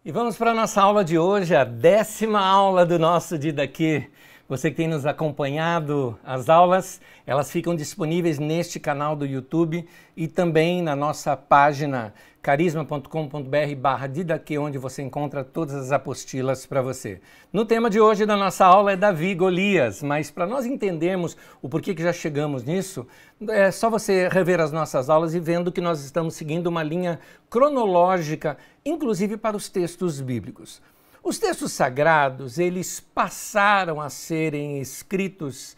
E vamos para a nossa aula de hoje, a 10ª aula do nosso Didaqui. Você que tem nos acompanhado, as aulas, elas ficam disponíveis neste canal do YouTube e também na nossa página carisma.com.br/Didaqui, onde você encontra todas as apostilas para você. No tema de hoje da nossa aula é Davi e Golias, mas para nós entendermos o porquê que já chegamos nisso, é só você rever as nossas aulas e vendo que nós estamos seguindo uma linha cronológica, inclusive para os textos bíblicos. Os textos sagrados, eles passaram a serem escritos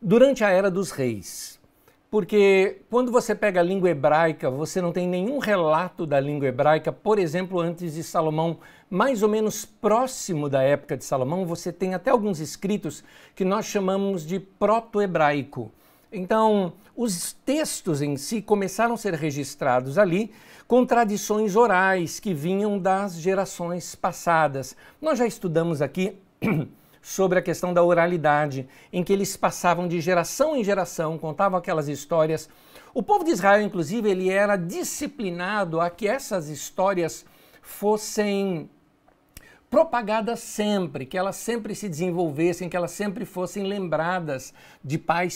durante a Era dos Reis. Porque quando você pega a língua hebraica, você não tem nenhum relato da língua hebraica, por exemplo, antes de Salomão, mais ou menos próximo da época de Salomão, você tem até alguns escritos que nós chamamos de proto-hebraico. Então, os textos em si começaram a ser registrados ali com tradições orais que vinham das gerações passadas. Nós já estudamos aqui sobre a questão da oralidade, em que eles passavam de geração em geração, contavam aquelas histórias. O povo de Israel, inclusive, ele era disciplinado a que essas histórias fossem propagadas sempre, que elas sempre se desenvolvessem, que elas sempre fossem lembradas de pai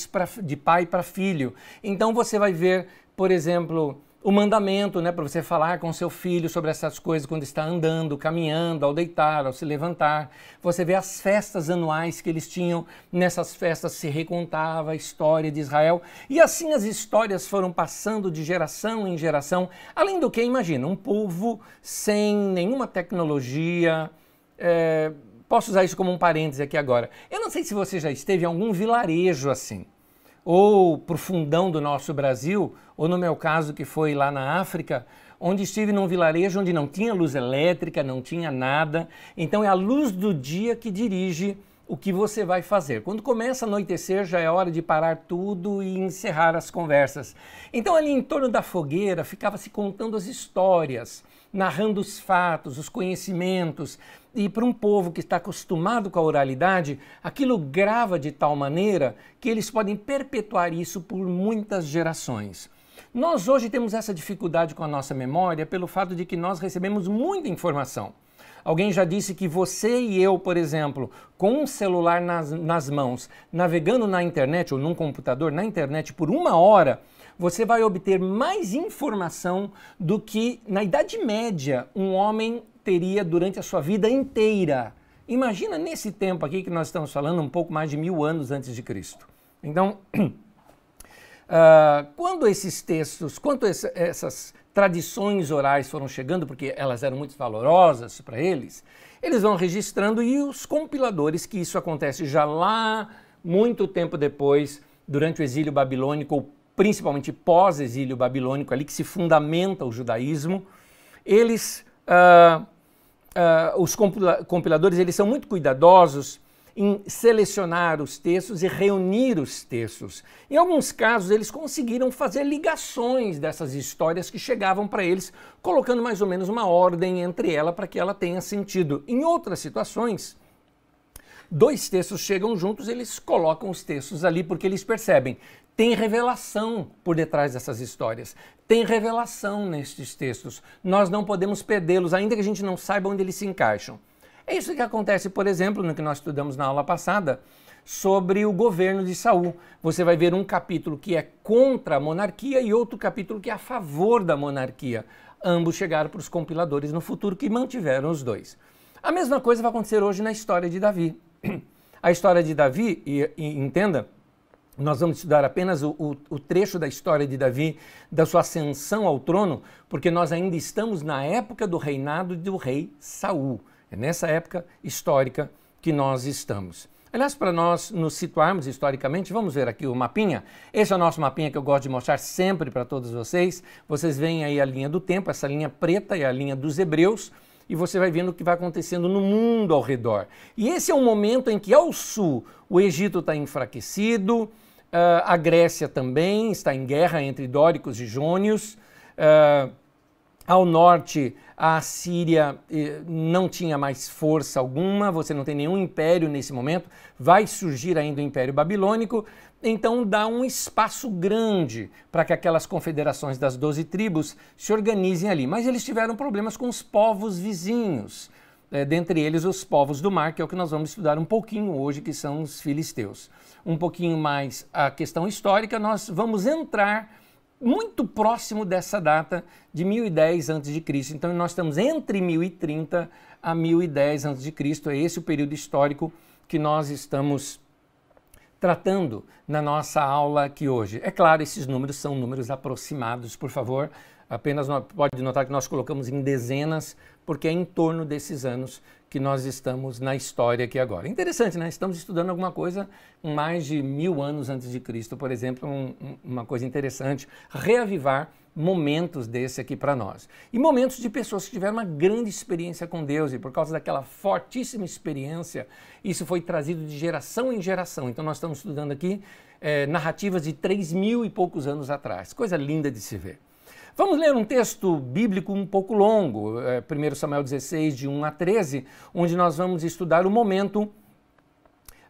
para filho. Então você vai ver, por exemplo, o mandamento, para você falar com seu filho sobre essas coisas quando está andando, caminhando, ao deitar, ao se levantar. Você vê as festas anuais que eles tinham, nessas festas se recontava a história de Israel. E assim as histórias foram passando de geração em geração. Além do que, imagina, um povo sem nenhuma tecnologia. Posso usar isso como um parêntese aqui agora. Eu não sei se você já esteve em algum vilarejo assim, ou pro fundão do nosso Brasil, ou no meu caso que foi lá na África, onde estive num vilarejo onde não tinha luz elétrica, não tinha nada. Então é a luz do dia que dirige o que você vai fazer. Quando começa a anoitecer, já é hora de parar tudo e encerrar as conversas. Então ali em torno da fogueira ficava se contando as histórias, narrando os fatos, os conhecimentos. E para um povo que está acostumado com a oralidade, aquilo grava de tal maneira que eles podem perpetuar isso por muitas gerações. Nós hoje temos essa dificuldade com a nossa memória pelo fato de que nós recebemos muita informação. Alguém já disse que você e eu, por exemplo, com um celular nas mãos, navegando na internet ou num computador, na internet por 1 hora, você vai obter mais informação do que na Idade Média um homem teria durante a sua vida inteira. Imagina nesse tempo aqui que nós estamos falando, um pouco mais de 1000 anos antes de Cristo. Então, quando esses textos, quando essas tradições orais foram chegando, porque elas eram muito valorosas para eles vão registrando, e os compiladores, que isso acontece já lá muito tempo depois, durante o exílio babilônico, ou principalmente pós-exílio babilônico, ali que se fundamenta o judaísmo, eles, os compiladores, eles são muito cuidadosos em selecionar os textos e reunir os textos. Em alguns casos, eles conseguiram fazer ligações dessas histórias que chegavam para eles, colocando mais ou menos uma ordem entre elas para que ela tenha sentido. Em outras situações, 2 textos chegam juntos, eles colocam os textos ali porque eles percebem. Tem revelação por detrás dessas histórias, tem revelação nestes textos. Nós não podemos perdê-los, ainda que a gente não saiba onde eles se encaixam. É isso que acontece, por exemplo, no que nós estudamos na aula passada, sobre o governo de Saul. Você vai ver um capítulo que é contra a monarquia e outro capítulo que é a favor da monarquia. Ambos chegaram para os compiladores no futuro, que mantiveram os 2. A mesma coisa vai acontecer hoje na história de Davi. A história de Davi, e entenda, nós vamos estudar apenas o trecho da história de Davi, da sua ascensão ao trono, porque nós ainda estamos na época do reinado do rei Saul. É nessa época histórica que nós estamos. Aliás, para nós nos situarmos historicamente, vamos ver aqui o mapinha. Esse é o nosso mapinha que eu gosto de mostrar sempre para todos vocês. Vocês veem aí a linha do tempo, essa linha preta é a linha dos hebreus, e você vai vendo o que vai acontecendo no mundo ao redor. E esse é um momento em que ao sul o Egito está enfraquecido, a Grécia também está em guerra entre dóricos e jônios, ao norte a Síria não tinha mais força alguma, você não tem nenhum império nesse momento, vai surgir ainda o Império Babilônico. então dá um espaço grande para que aquelas confederações das 12 tribos se organizem ali. Mas eles tiveram problemas com os povos vizinhos, dentre eles os povos do mar, que é o que nós vamos estudar um pouquinho hoje, que são os filisteus. Um pouquinho mais a questão histórica, nós vamos entrar muito próximo dessa data de 1010 a.C. Então nós estamos entre 1030 a 1010 a.C., é esse o período histórico que nós estamos tratando na nossa aula aqui hoje. É claro, esses números são números aproximados, por favor, apenas pode notar que nós colocamos em dezenas, porque é em torno desses anos que nós estamos na história aqui agora. Interessante, né? Estamos estudando alguma coisa mais de 1000 anos antes de Cristo, por exemplo, uma coisa interessante, reavivar momentos desse aqui para nós. E momentos de pessoas que tiveram uma grande experiência com Deus, e por causa daquela fortíssima experiência, isso foi trazido de geração em geração. Então nós estamos estudando aqui narrativas de 3.000 e poucos anos atrás. Coisa linda de se ver. Vamos ler um texto bíblico um pouco longo, 1 Samuel 16, de 1 a 13, onde nós vamos estudar o momento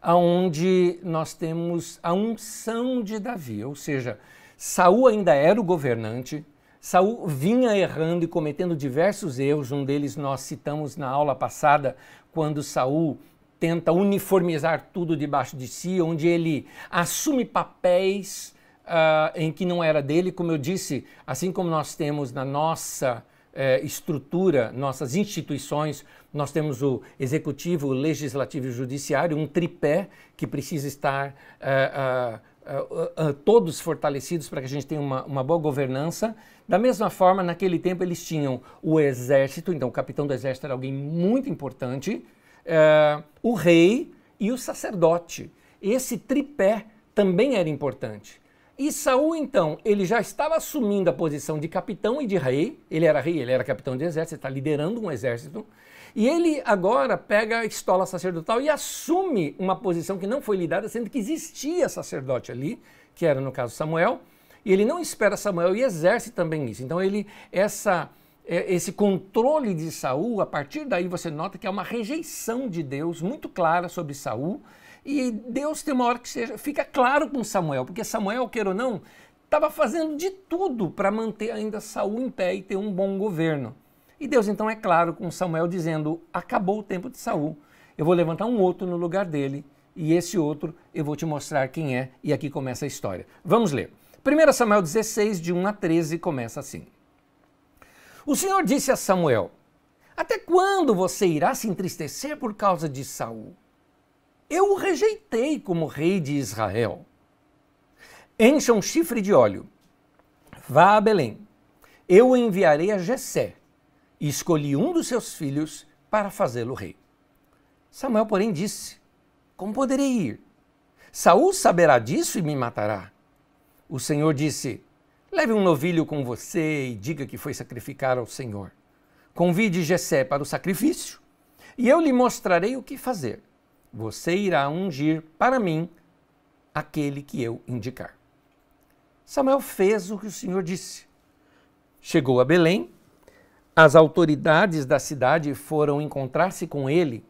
onde nós temos a unção de Davi, ou seja, Saul ainda era o governante, Saul vinha errando e cometendo diversos erros, um deles nós citamos na aula passada, quando Saul tenta uniformizar tudo debaixo de si, onde ele assume papéis em que não era dele. Como eu disse, assim como nós temos na nossa estrutura, nossas instituições, nós temos o executivo, o legislativo e o judiciário, um tripé que precisa estar todos fortalecidos para que a gente tenha uma boa governança. Da mesma forma, naquele tempo eles tinham o exército, então o capitão do exército era alguém muito importante, o rei e o sacerdote. Esse tripé também era importante. E Saul, então, ele já estava assumindo a posição de capitão e de rei, ele era capitão de exército, ele está liderando um exército, e ele agora pega a estola sacerdotal e assume uma posição que não foi lhe dada, sendo que existia sacerdote ali, que era no caso Samuel, e ele não espera Samuel e exerce também isso. Então esse controle de Saul, a partir daí você nota que é uma rejeição de Deus muito clara sobre Saul, e Deus tem uma hora que fica claro com Samuel, porque Samuel, queira ou não, estava fazendo de tudo para manter ainda Saul em pé e ter um bom governo. E Deus então é claro com Samuel dizendo, acabou o tempo de Saul, eu vou levantar um outro no lugar dele, e esse outro eu vou te mostrar quem é, e aqui começa a história. Vamos ler. 1 Samuel 16, de 1 a 13, começa assim. O Senhor disse a Samuel, até quando você irá se entristecer por causa de Saul? Eu o rejeitei como rei de Israel. Encha um chifre de óleo, vá a Belém, eu o enviarei a Jessé, e escolhi um dos seus filhos para fazê-lo rei. Samuel, porém, disse, como poderei ir? Saul saberá disso e me matará. O Senhor disse, leve um novilho com você e diga que foi sacrificar ao Senhor. Convide Jessé para o sacrifício, e eu lhe mostrarei o que fazer. Você irá ungir para mim aquele que eu indicar. Samuel fez o que o Senhor disse. Chegou a Belém, as autoridades da cidade foram encontrar-se com ele,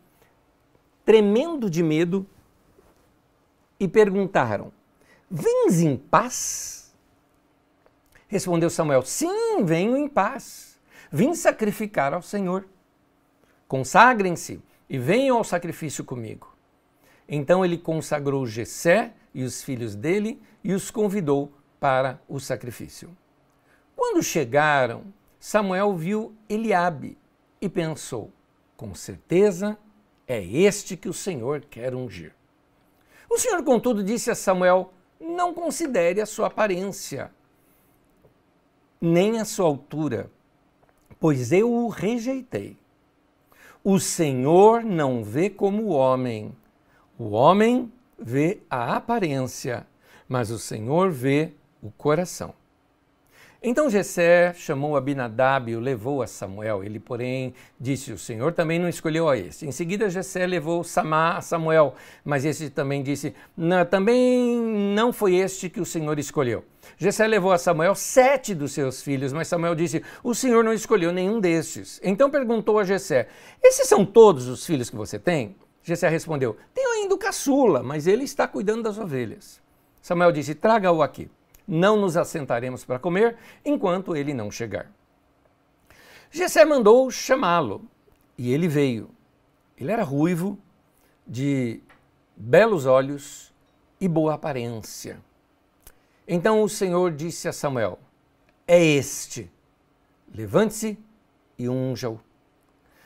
tremendo de medo, e perguntaram, vens em paz? Respondeu Samuel, sim, venho em paz. Vim sacrificar ao Senhor. Consagrem-se e venham ao sacrifício comigo. Então ele consagrou Jessé e os filhos dele e os convidou para o sacrifício. Quando chegaram, Samuel viu Eliabe e pensou, com certeza é este que o Senhor quer ungir. O Senhor, contudo, disse a Samuel, não considere a sua aparência, nem a sua altura, pois eu o rejeitei. O Senhor não vê como o homem vê a aparência, mas o Senhor vê o coração. Então Jessé chamou Abinadab e o levou a Samuel. Ele, porém, disse, o Senhor também não escolheu a esse. Em seguida Jessé levou Samá a Samuel, mas esse também disse, também não foi este que o Senhor escolheu. Jessé levou a Samuel 7 dos seus filhos, mas Samuel disse, o Senhor não escolheu nenhum destes. Então perguntou a Jessé, esses são todos os filhos que você tem? Jessé respondeu, tenho ainda o caçula, mas ele está cuidando das ovelhas. Samuel disse: traga-o aqui. Não nos assentaremos para comer enquanto ele não chegar. Jessé mandou chamá-lo e ele veio. Ele era ruivo, de belos olhos e boa aparência. Então o Senhor disse a Samuel: é este, levante-se e unja-o.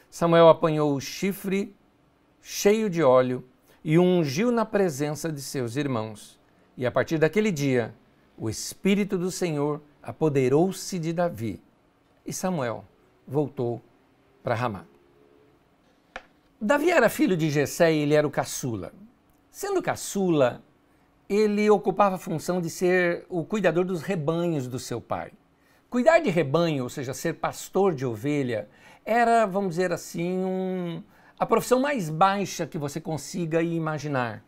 Samuel apanhou o chifre cheio de óleo e o ungiu na presença de seus irmãos. E a partir daquele dia, o Espírito do Senhor apoderou-se de Davi e Samuel voltou para Ramá. Davi era filho de Jessé e ele era o caçula. Sendo caçula, ele ocupava a função de ser o cuidador dos rebanhos do seu pai. Cuidar de rebanho, ou seja, ser pastor de ovelha, era, vamos dizer assim, a profissão mais baixa que você consiga imaginar.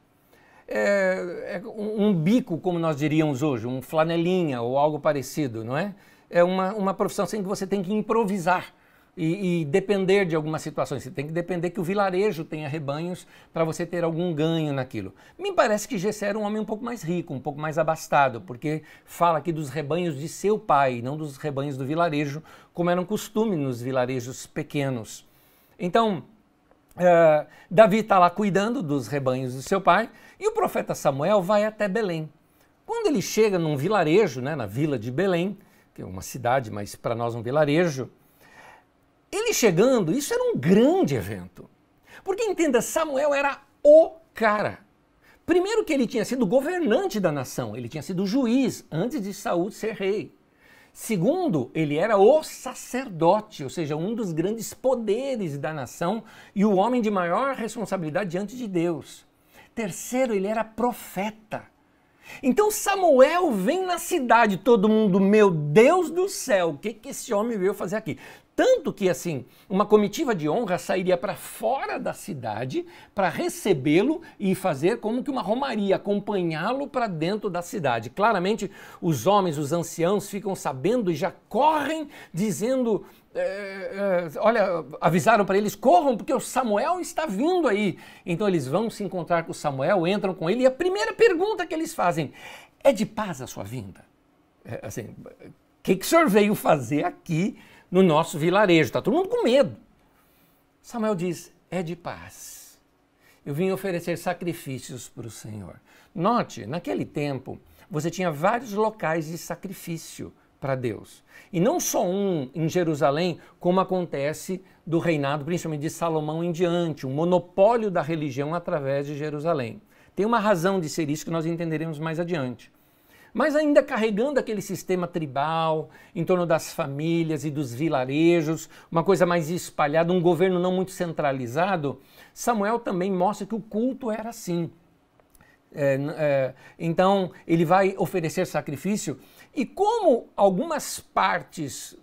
É um bico, como nós diríamos hoje, um flanelinha ou algo parecido, não é? É uma profissão assim que você tem que improvisar e depender de algumas situações. Você tem que depender que o vilarejo tenha rebanhos para você ter algum ganho naquilo. Me parece que Jessé era um homem um pouco mais rico, um pouco mais abastado, porque fala aqui dos rebanhos de seu pai, não dos rebanhos do vilarejo, como era um costume nos vilarejos pequenos. Então, Davi está lá cuidando dos rebanhos do seu pai e o profeta Samuel vai até Belém. Quando ele chega num vilarejo, né, na vila de Belém, que é uma cidade, mas para nós um vilarejo, ele chegando, isso era um grande evento. Porque, entenda, Samuel era o cara. Primeiro que ele tinha sido governante da nação, ele tinha sido juiz antes de Saul ser rei. Segundo, ele era o sacerdote, ou seja, um dos grandes poderes da nação e o homem de maior responsabilidade diante de Deus. Terceiro, ele era profeta. Então Samuel vem na cidade, todo mundo, meu Deus do céu, o que esse homem veio fazer aqui? Tanto que, assim, uma comitiva de honra sairia para fora da cidade para recebê-lo e fazer como que uma romaria, acompanhá-lo para dentro da cidade. Claramente, os homens, os anciãos ficam sabendo e já correm dizendo, olha, avisaram para eles, corram porque o Samuel está vindo aí. Então eles vão se encontrar com o Samuel, entram com ele e a primeira pergunta que eles fazem, é de paz a sua vinda? Assim, o que o senhor veio fazer aqui no nosso vilarejo? Está todo mundo com medo. Samuel diz, é de paz. Eu vim oferecer sacrifícios para o Senhor. Note, naquele tempo, você tinha vários locais de sacrifício para Deus. E não só um em Jerusalém, como acontece do reinado, principalmente de Salomão em diante, um monopólio da religião através de Jerusalém. Tem uma razão de ser isso que nós entenderemos mais adiante. Mas ainda carregando aquele sistema tribal, em torno das famílias e dos vilarejos, uma coisa mais espalhada, um governo não muito centralizado, Samuel também mostra que o culto era assim. Então, ele vai oferecer sacrifício, e como algumas partes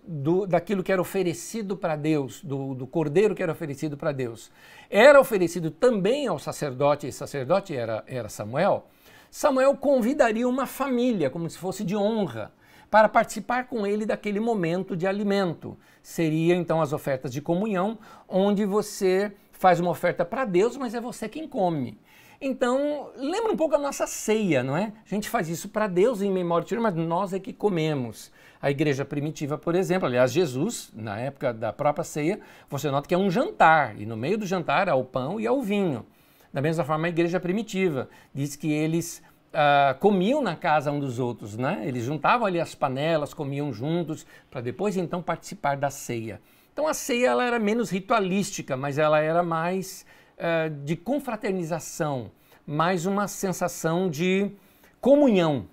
daquilo que era oferecido para Deus, do cordeiro que era oferecido para Deus, era oferecido também ao sacerdote, e sacerdote era Samuel, Samuel convidaria uma família, como se fosse de honra, para participar com ele daquele momento de alimento. Seria então as ofertas de comunhão, onde você faz uma oferta para Deus, mas é você quem come. Então, lembra um pouco a nossa ceia, não é? A gente faz isso para Deus em memória de Deus, mas nós é que comemos. A igreja primitiva, por exemplo, aliás, Jesus, na época da própria ceia, você nota que é um jantar, e no meio do jantar há o pão e há o vinho. Da mesma forma, a igreja primitiva diz que eles comiam na casa um dos outros, né? Eles juntavam ali as panelas, comiam juntos, para depois então participar da ceia. Então a ceia ela era menos ritualística, mas ela era mais de confraternização, mais uma sensação de comunhão.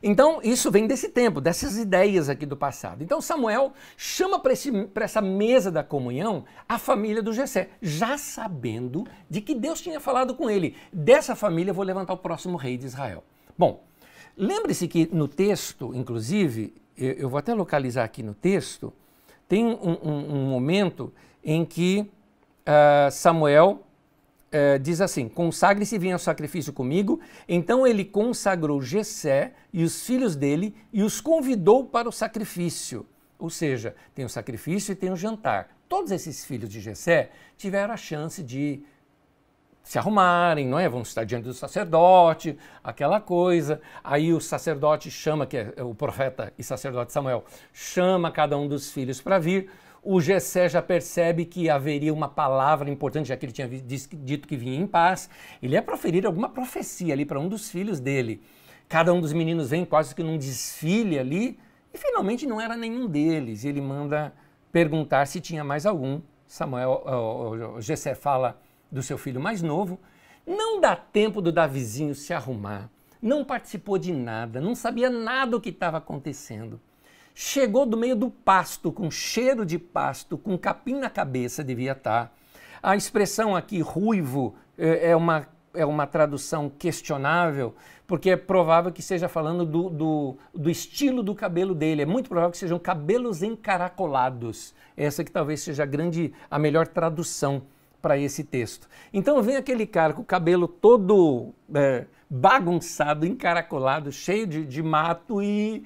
Então, isso vem desse tempo, dessas ideias aqui do passado. Então, Samuel chama para essa mesa da comunhão a família do Jessé, já sabendo de que Deus tinha falado com ele. Dessa família eu vou levantar o próximo rei de Israel. Bom, lembre-se que no texto, inclusive, eu vou até localizar aqui no texto, tem um momento em que Samuel diz assim, consagre-se e venha ao sacrifício comigo. Então ele consagrou Jessé e os filhos dele e os convidou para o sacrifício. Ou seja, tem o sacrifício e tem o jantar. Todos esses filhos de Jessé tiveram a chance de se arrumarem, não é? Vão estar diante do sacerdote, aquela coisa. Aí o sacerdote chama, que é o profeta e sacerdote Samuel, chama cada um dos filhos para vir. O Jessé já percebe que haveria uma palavra importante, já que ele tinha dito que vinha em paz. Ele ia proferir alguma profecia ali para um dos filhos dele. Cada um dos meninos vem quase que num desfile ali, e finalmente não era nenhum deles. Ele manda perguntar se tinha mais algum. O Jessé fala do seu filho mais novo. Não dá tempo do Davizinho se arrumar, não participou de nada, não sabia nada do que estava acontecendo. Chegou do meio do pasto, com cheiro de pasto, com capim na cabeça, devia estar. A expressão aqui, ruivo, é uma tradução questionável, porque é provável que esteja falando do estilo do cabelo dele. É muito provável que sejam cabelos encaracolados. Essa que talvez seja a melhor tradução para esse texto. Então vem aquele cara com o cabelo todo bagunçado, encaracolado, cheio de mato e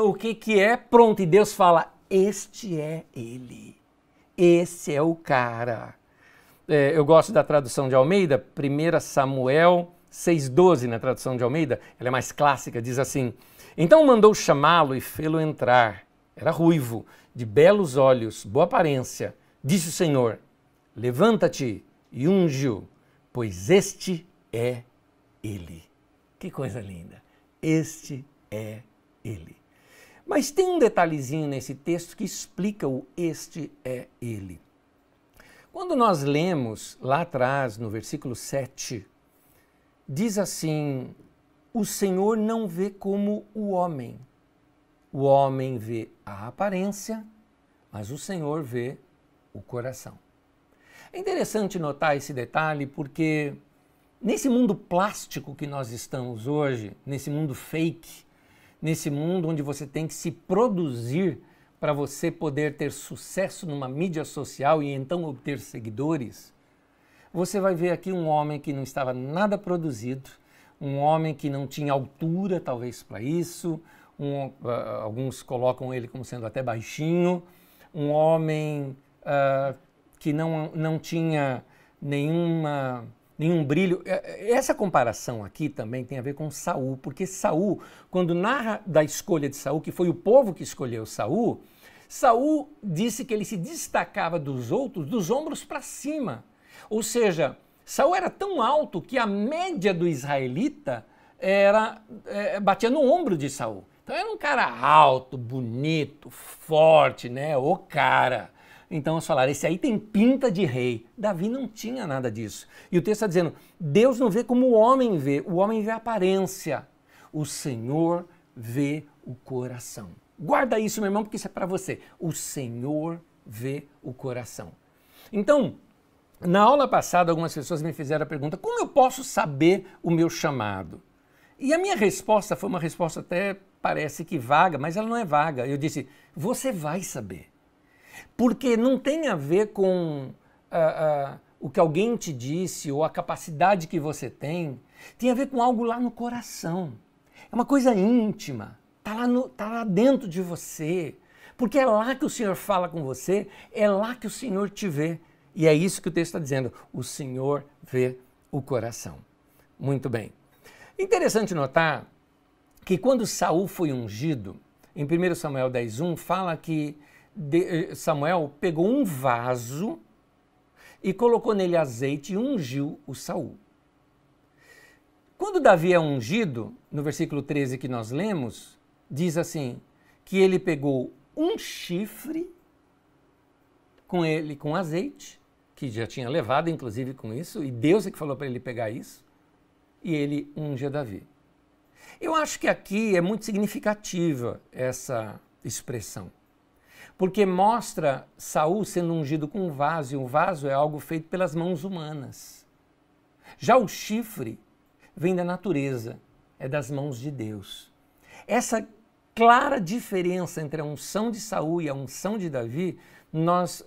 o que é? Pronto, e Deus fala, este é ele, esse é o cara. Eu gosto da tradução de Almeida, 1 Samuel 6,12 na tradução de Almeida, ela é mais clássica, diz assim, então mandou chamá-lo e fê-lo entrar, era ruivo, de belos olhos, boa aparência, disse o Senhor, levanta-te e unge-o, pois este é ele. Que coisa linda, este é ele. Mas tem um detalhezinho nesse texto que explica o este é ele. Quando nós lemos lá atrás, no versículo 7, diz assim, o Senhor não vê como o homem vê a aparência, mas o Senhor vê o coração. É interessante notar esse detalhe porque nesse mundo plástico que nós estamos hoje, nesse mundo fake, nesse mundo onde você tem que se produzir para você poder ter sucesso numa mídia social e então obter seguidores, você vai ver aqui um homem que não estava nada produzido, um homem que não tinha altura talvez para isso, alguns colocam ele como sendo até baixinho, um homem que não tinha nenhum brilho. Essa comparação aqui também tem a ver com Saul, porque Saul, quando narra da escolha de Saul, que foi o povo que escolheu Saul, Saul disse que ele se destacava dos outros dos ombros para cima. Ou seja, Saul era tão alto que a média do israelita batia no ombro de Saul. Então era um cara alto, bonito, forte, né? O cara. Então eles falaram, esse aí tem pinta de rei. Davi não tinha nada disso. E o texto está dizendo, Deus não vê como o homem vê a aparência. O Senhor vê o coração. Guarda isso, meu irmão, porque isso é para você. O Senhor vê o coração. Então, na aula passada, algumas pessoas me fizeram a pergunta, como eu posso saber o meu chamado? E a minha resposta foi uma resposta até parece que vaga, mas ela não é vaga. Eu disse, você vai saber. Porque não tem a ver com o que alguém te disse ou a capacidade que você tem a ver com algo lá no coração. É uma coisa íntima, tá lá dentro de você. Porque é lá que o Senhor fala com você, é lá que o Senhor te vê. E é isso que o texto está dizendo, o Senhor vê o coração. Muito bem. Interessante notar que quando Saul foi ungido, em 1 Samuel 10:1, fala que Samuel pegou um vaso e colocou nele azeite e ungiu o Saul. Quando Davi é ungido, no versículo 13 que nós lemos, diz assim, que ele pegou um chifre com azeite, que já tinha levado inclusive com isso, e Deus é que falou para ele pegar isso, e ele unge Davi. Eu acho que aqui é muito significativa essa expressão, porque mostra Saul sendo ungido com um vaso, e um vaso é algo feito pelas mãos humanas. Já o chifre vem da natureza, é das mãos de Deus. Essa clara diferença entre a unção de Saul e a unção de Davi, nós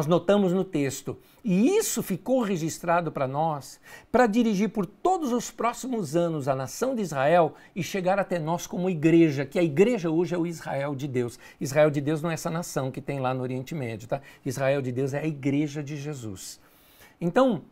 notamos no texto. E isso ficou registrado para nós, para dirigir por todos os próximos anos a nação de Israel e chegar até nós como igreja, que a igreja hoje é o Israel de Deus. Israel de Deus não é essa nação que tem lá no Oriente Médio, tá? Israel de Deus é a igreja de Jesus. Então,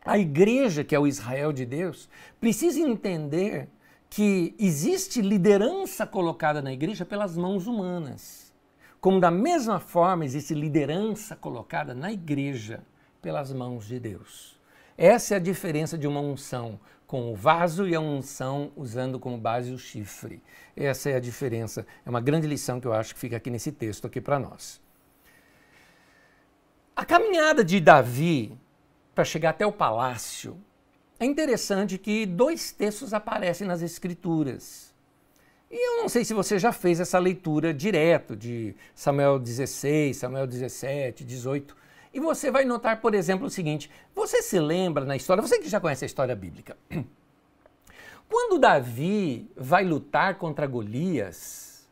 A igreja, que é o Israel de Deus, precisa entender que existe liderança colocada na igreja pelas mãos humanas. Como da mesma forma existe liderança colocada na igreja pelas mãos de Deus. Essa é a diferença de uma unção com o vaso e a unção usando como base o chifre. Essa é a diferença. É uma grande lição que eu acho que fica aqui nesse texto aqui para nós. A caminhada de Davi para chegar até o palácio, é interessante que 2 textos aparecem nas Escrituras. E eu não sei se você já fez essa leitura direto de Samuel 16, Samuel 17, 18. E você vai notar, por exemplo, o seguinte: você se lembra na história, você que já conhece a história bíblica, quando Davi vai lutar contra Golias,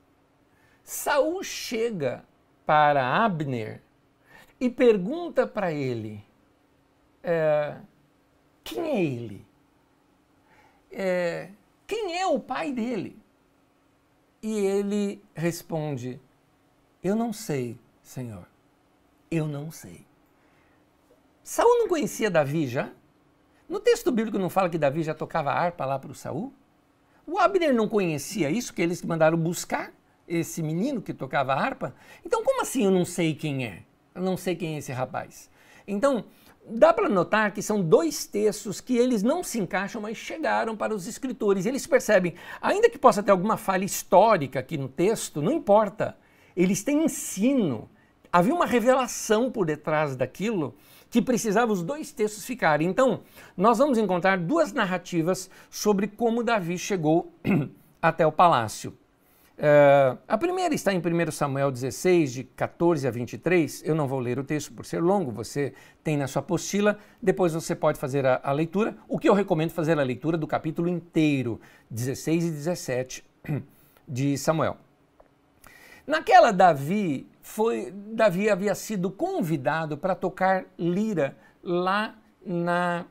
Saul chega para Abner e pergunta para ele, quem é ele? Quem é o pai dele? E ele responde, eu não sei, Senhor, eu não sei. Saul não conhecia Davi já? No texto bíblico não fala que Davi já tocava harpa lá para o Saul? O Abner não conhecia isso, que eles que mandaram buscar esse menino que tocava harpa? Então como assim eu não sei quem é? Eu não sei quem é esse rapaz. Então, dá para notar que são 2 textos que eles não se encaixam, mas chegaram para os escritores. Eles percebem, ainda que possa ter alguma falha histórica aqui no texto, não importa. Eles têm ensino. Havia uma revelação por detrás daquilo que precisava os 2 textos ficarem. Então, nós vamos encontrar 2 narrativas sobre como Davi chegou até o palácio. A primeira está em 1 Samuel 16, de 14 a 23. Eu não vou ler o texto por ser longo, você tem na sua apostila, depois você pode fazer a leitura. O que eu recomendo fazer a leitura do capítulo inteiro, 16 e 17 de Samuel. Naquela Davi havia sido convidado para tocar lira lá na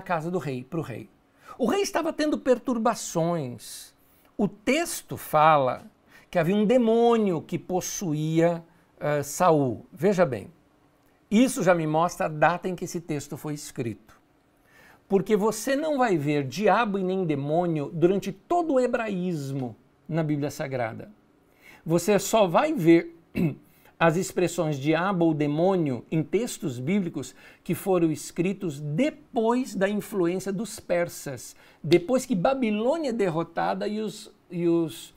casa do rei, para o rei. O rei estava tendo perturbações. O texto fala que havia um demônio que possuía Saul. Veja bem, isso já me mostra a data em que esse texto foi escrito. Porque você não vai ver diabo e nem demônio durante todo o hebraísmo na Bíblia Sagrada. Você só vai ver as expressões diabo ou demônio em textos bíblicos que foram escritos depois da influência dos persas, depois que Babilônia é derrotada e os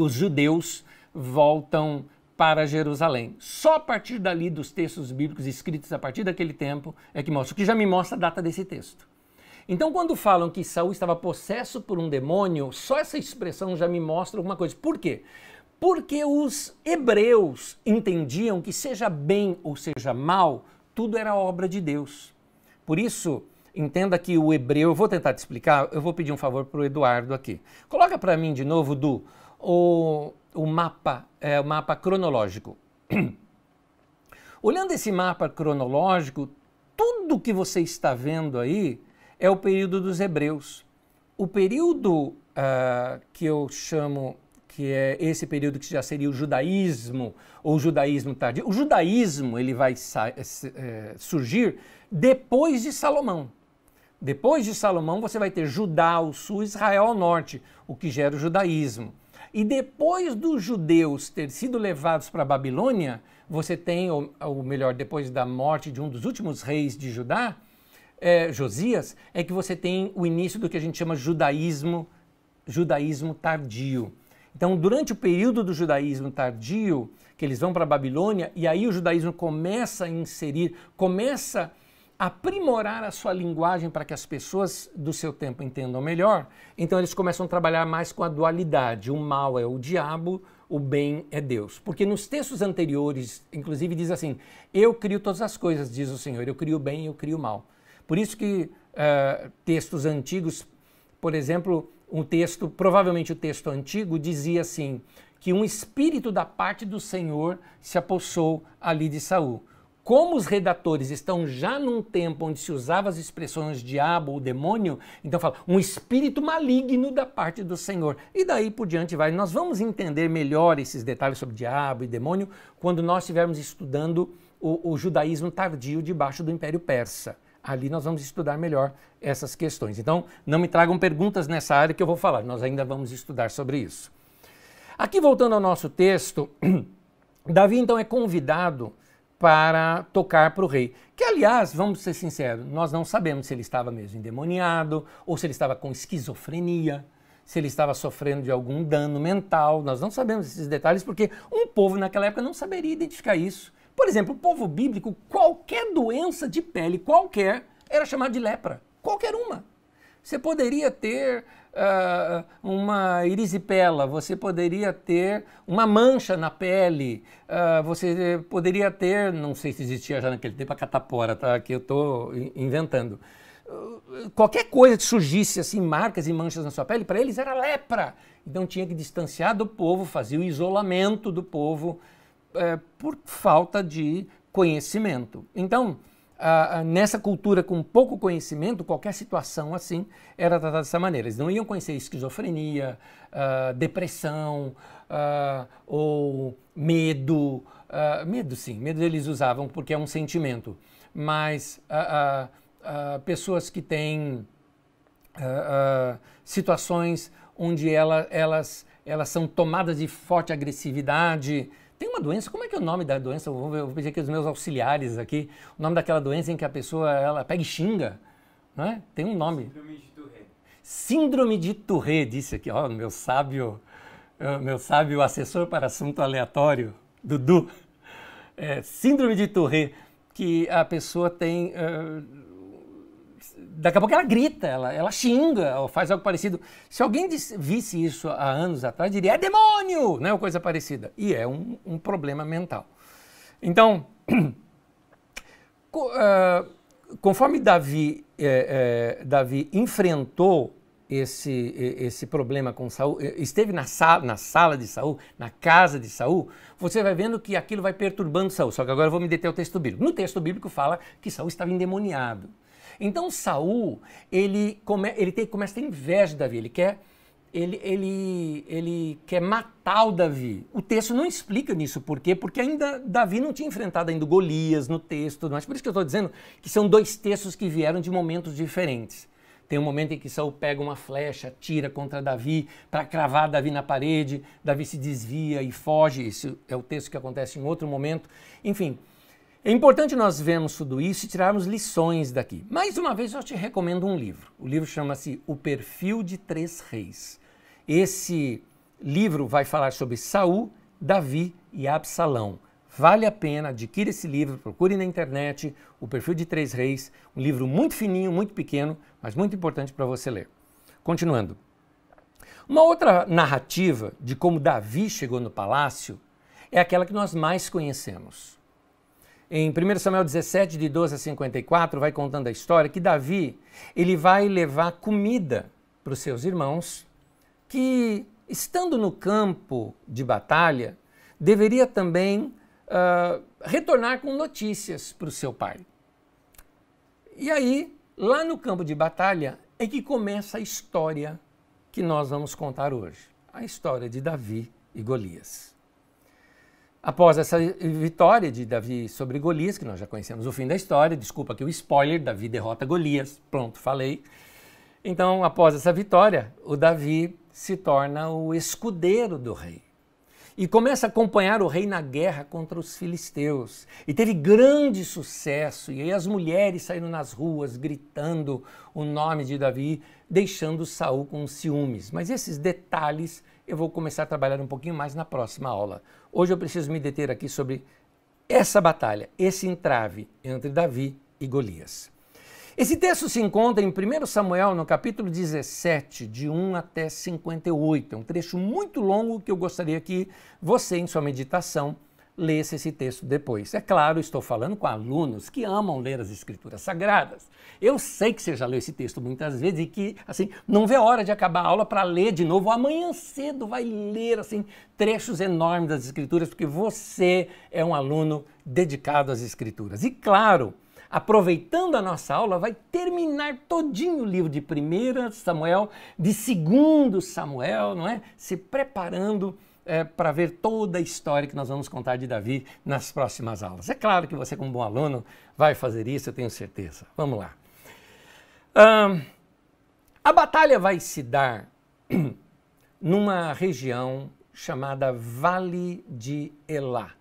judeus voltam para Jerusalém. Só a partir dali dos textos bíblicos escritos a partir daquele tempo é que mostra, o que já me mostra a data desse texto. Então, quando falam que Saul estava possesso por um demônio, só essa expressão já me mostra alguma coisa. Por quê? Porque os hebreus entendiam que seja bem ou seja mal, tudo era obra de Deus. Por isso, entenda que o hebreu, eu vou tentar te explicar, eu vou pedir um favor para o Eduardo aqui. Coloca para mim de novo, Du, o mapa cronológico. Olhando esse mapa cronológico, tudo que você está vendo aí é o período dos hebreus. O período que eu chamo, que é esse período que já seria o judaísmo, ou o judaísmo tardio. O judaísmo ele vai surgir depois de Salomão. Depois de Salomão você vai ter Judá ao sul, Israel ao norte, o que gera o judaísmo. E depois dos judeus ter sido levados para a Babilônia, você tem, ou melhor, depois da morte de um dos últimos reis de Judá, Josias, é que você tem o início do que a gente chama judaísmo tardio. Então, durante o período do judaísmo tardio, que eles vão para a Babilônia, e aí o judaísmo começa a inserir, começa a aprimorar a sua linguagem para que as pessoas do seu tempo entendam melhor, então eles começam a trabalhar mais com a dualidade. O mal é o diabo, o bem é Deus. Porque nos textos anteriores, inclusive, diz assim, eu crio todas as coisas, diz o Senhor, eu crio o bem e eu crio o mal. Por isso que textos antigos, por exemplo, provavelmente o texto antigo dizia assim, que um espírito da parte do Senhor se apossou ali de Saul. Como os redatores estão já num tempo onde se usava as expressões diabo ou demônio, então fala, um espírito maligno da parte do Senhor. E daí por diante vai. Nós vamos entender melhor esses detalhes sobre diabo e demônio quando nós estivermos estudando o judaísmo tardio debaixo do Império Persa. Ali nós vamos estudar melhor essas questões. Então, não me tragam perguntas nessa área que eu vou falar, nós ainda vamos estudar sobre isso. Aqui, voltando ao nosso texto, Davi então é convidado para tocar para o rei. Que, aliás, vamos ser sinceros, nós não sabemos se ele estava mesmo endemoniado, ou se ele estava com esquizofrenia, se ele estava sofrendo de algum dano mental. Nós não sabemos esses detalhes porque um povo naquela época não saberia identificar isso. Por exemplo, o povo bíblico, qualquer doença de pele, qualquer, era chamado de lepra. Qualquer uma. Você poderia ter uma erisipela, você poderia ter uma mancha na pele, você poderia ter, não sei se existia já naquele tempo a catapora, tá? Que eu estou inventando. Qualquer coisa que surgisse assim, marcas e manchas na sua pele, para eles era lepra. Então tinha que distanciar do povo, fazer o isolamento do povo, por falta de conhecimento. Então, nessa cultura com pouco conhecimento, qualquer situação assim era tratada dessa maneira. Eles não iam conhecer esquizofrenia, depressão ou medo. Medo sim, medo eles usavam porque é um sentimento. Mas pessoas que têm situações onde elas são tomadas de forte agressividade. Tem uma doença, como é que é o nome da doença? Eu vou pedir aqui os meus auxiliares aqui. O nome daquela doença em que a pessoa ela pega e xinga, não é? Tem um nome. Síndrome de Tourette. Síndrome de Tourette, disse aqui, ó, meu sábio assessor para assunto aleatório, Dudu. Síndrome de Tourette, que a pessoa tem... daqui a pouco ela grita, ela xinga, ou faz algo parecido. Se alguém visse isso há anos atrás, diria, é demônio, né, ou coisa parecida. E é um problema mental. Então, conforme Davi enfrentou esse problema com Saul, esteve na sala de Saul, na casa de Saul, você vai vendo que aquilo vai perturbando Saul. Só que agora eu vou me deter ao texto bíblico. No texto bíblico fala que Saul estava endemoniado. Então Saul, ele começa a ter inveja de Davi, ele quer matar o Davi. O texto não explica nisso, por quê? Porque ainda Davi não tinha enfrentado ainda Golias no texto, mas por isso que eu estou dizendo que são dois textos que vieram de momentos diferentes. Tem um momento em que Saul pega uma flecha, tira contra Davi para cravar Davi na parede, Davi se desvia e foge, esse é o texto que acontece em outro momento, enfim. É importante nós vermos tudo isso e tirarmos lições daqui. Mais uma vez eu te recomendo um livro. O livro chama-se O Perfil de Três Reis. Esse livro vai falar sobre Saul, Davi e Absalão. Vale a pena, adquira esse livro, procure na internet, O Perfil de Três Reis, um livro muito fininho, muito pequeno, mas muito importante para você ler. Continuando. Uma outra narrativa de como Davi chegou no palácio é aquela que nós mais conhecemos. Em 1 Samuel 17, de 12 a 54, vai contando a história que Davi ele vai levar comida para os seus irmãos, que, estando no campo de batalha, deveria também retornar com notícias para o seu pai. E aí, lá no campo de batalha, é que começa a história que nós vamos contar hoje. A história de Davi e Golias. Após essa vitória de Davi sobre Golias, que nós já conhecemos o fim da história, desculpa aqui o spoiler, Davi derrota Golias, pronto, falei. Então, após essa vitória, o Davi se torna o escudeiro do rei. E começa a acompanhar o rei na guerra contra os filisteus. E teve grande sucesso, e aí as mulheres saíram nas ruas gritando o nome de Davi, deixando Saul com ciúmes. Mas esses detalhes eu vou começar a trabalhar um pouquinho mais na próxima aula. Hoje eu preciso me deter aqui sobre essa batalha, esse entrave entre Davi e Golias. Esse texto se encontra em 1 Samuel, no capítulo 17, de 1 até 58. É um trecho muito longo que eu gostaria que você, em sua meditação, lesse esse texto depois. É claro, estou falando com alunos que amam ler as Escrituras Sagradas. Eu sei que você já leu esse texto muitas vezes e que, assim, não vê a hora de acabar a aula para ler de novo. Amanhã cedo vai ler, assim, trechos enormes das Escrituras, porque você é um aluno dedicado às Escrituras. E, claro, aproveitando a nossa aula, vai terminar todinho o livro de 1 Samuel, de 2 Samuel, não é? Se preparando para ver toda a história que nós vamos contar de Davi nas próximas aulas. É claro que você, como bom aluno, vai fazer isso, eu tenho certeza. Vamos lá. A batalha vai se dar numa região chamada Vale de Elá.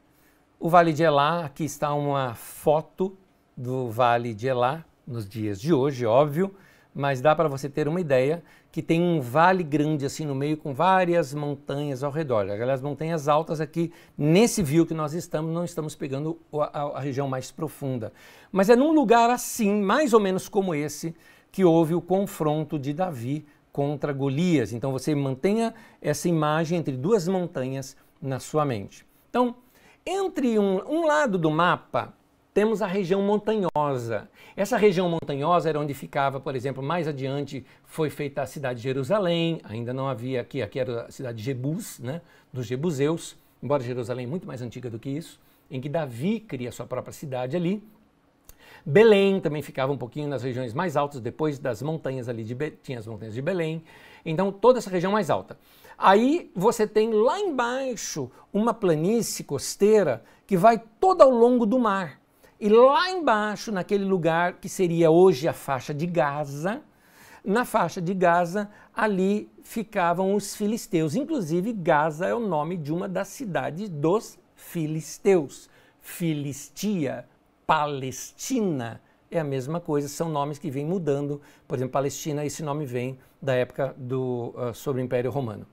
O Vale de Elá, aqui está uma foto do Vale de Elá, nos dias de hoje, óbvio, mas dá para você ter uma ideia que tem um vale grande assim no meio com várias montanhas ao redor. Aquelas montanhas altas aqui, nesse view que nós estamos, não estamos pegando a região mais profunda. Mas é num lugar assim, mais ou menos como esse, que houve o confronto de Davi contra Golias. Então você mantenha essa imagem entre duas montanhas na sua mente. Então, entre um lado do mapa, temos a região montanhosa. Essa região montanhosa era onde ficava, por exemplo, mais adiante foi feita a cidade de Jerusalém, ainda não havia aqui era a cidade de Jebus, né, dos Jebuseus, embora Jerusalém é muito mais antiga do que isso, em que Davi cria sua própria cidade ali. Belém também ficava um pouquinho nas regiões mais altas, depois das montanhas ali, tinha as montanhas de Belém, então toda essa região mais alta. Aí você tem lá embaixo uma planície costeira que vai toda ao longo do mar. E lá embaixo, naquele lugar que seria hoje a faixa de Gaza, na faixa de Gaza, ali ficavam os filisteus. Inclusive, Gaza é o nome de uma das cidades dos filisteus. Filistia, Palestina, é a mesma coisa, são nomes que vêm mudando. Por exemplo, Palestina, esse nome vem da época sobre o Império Romano.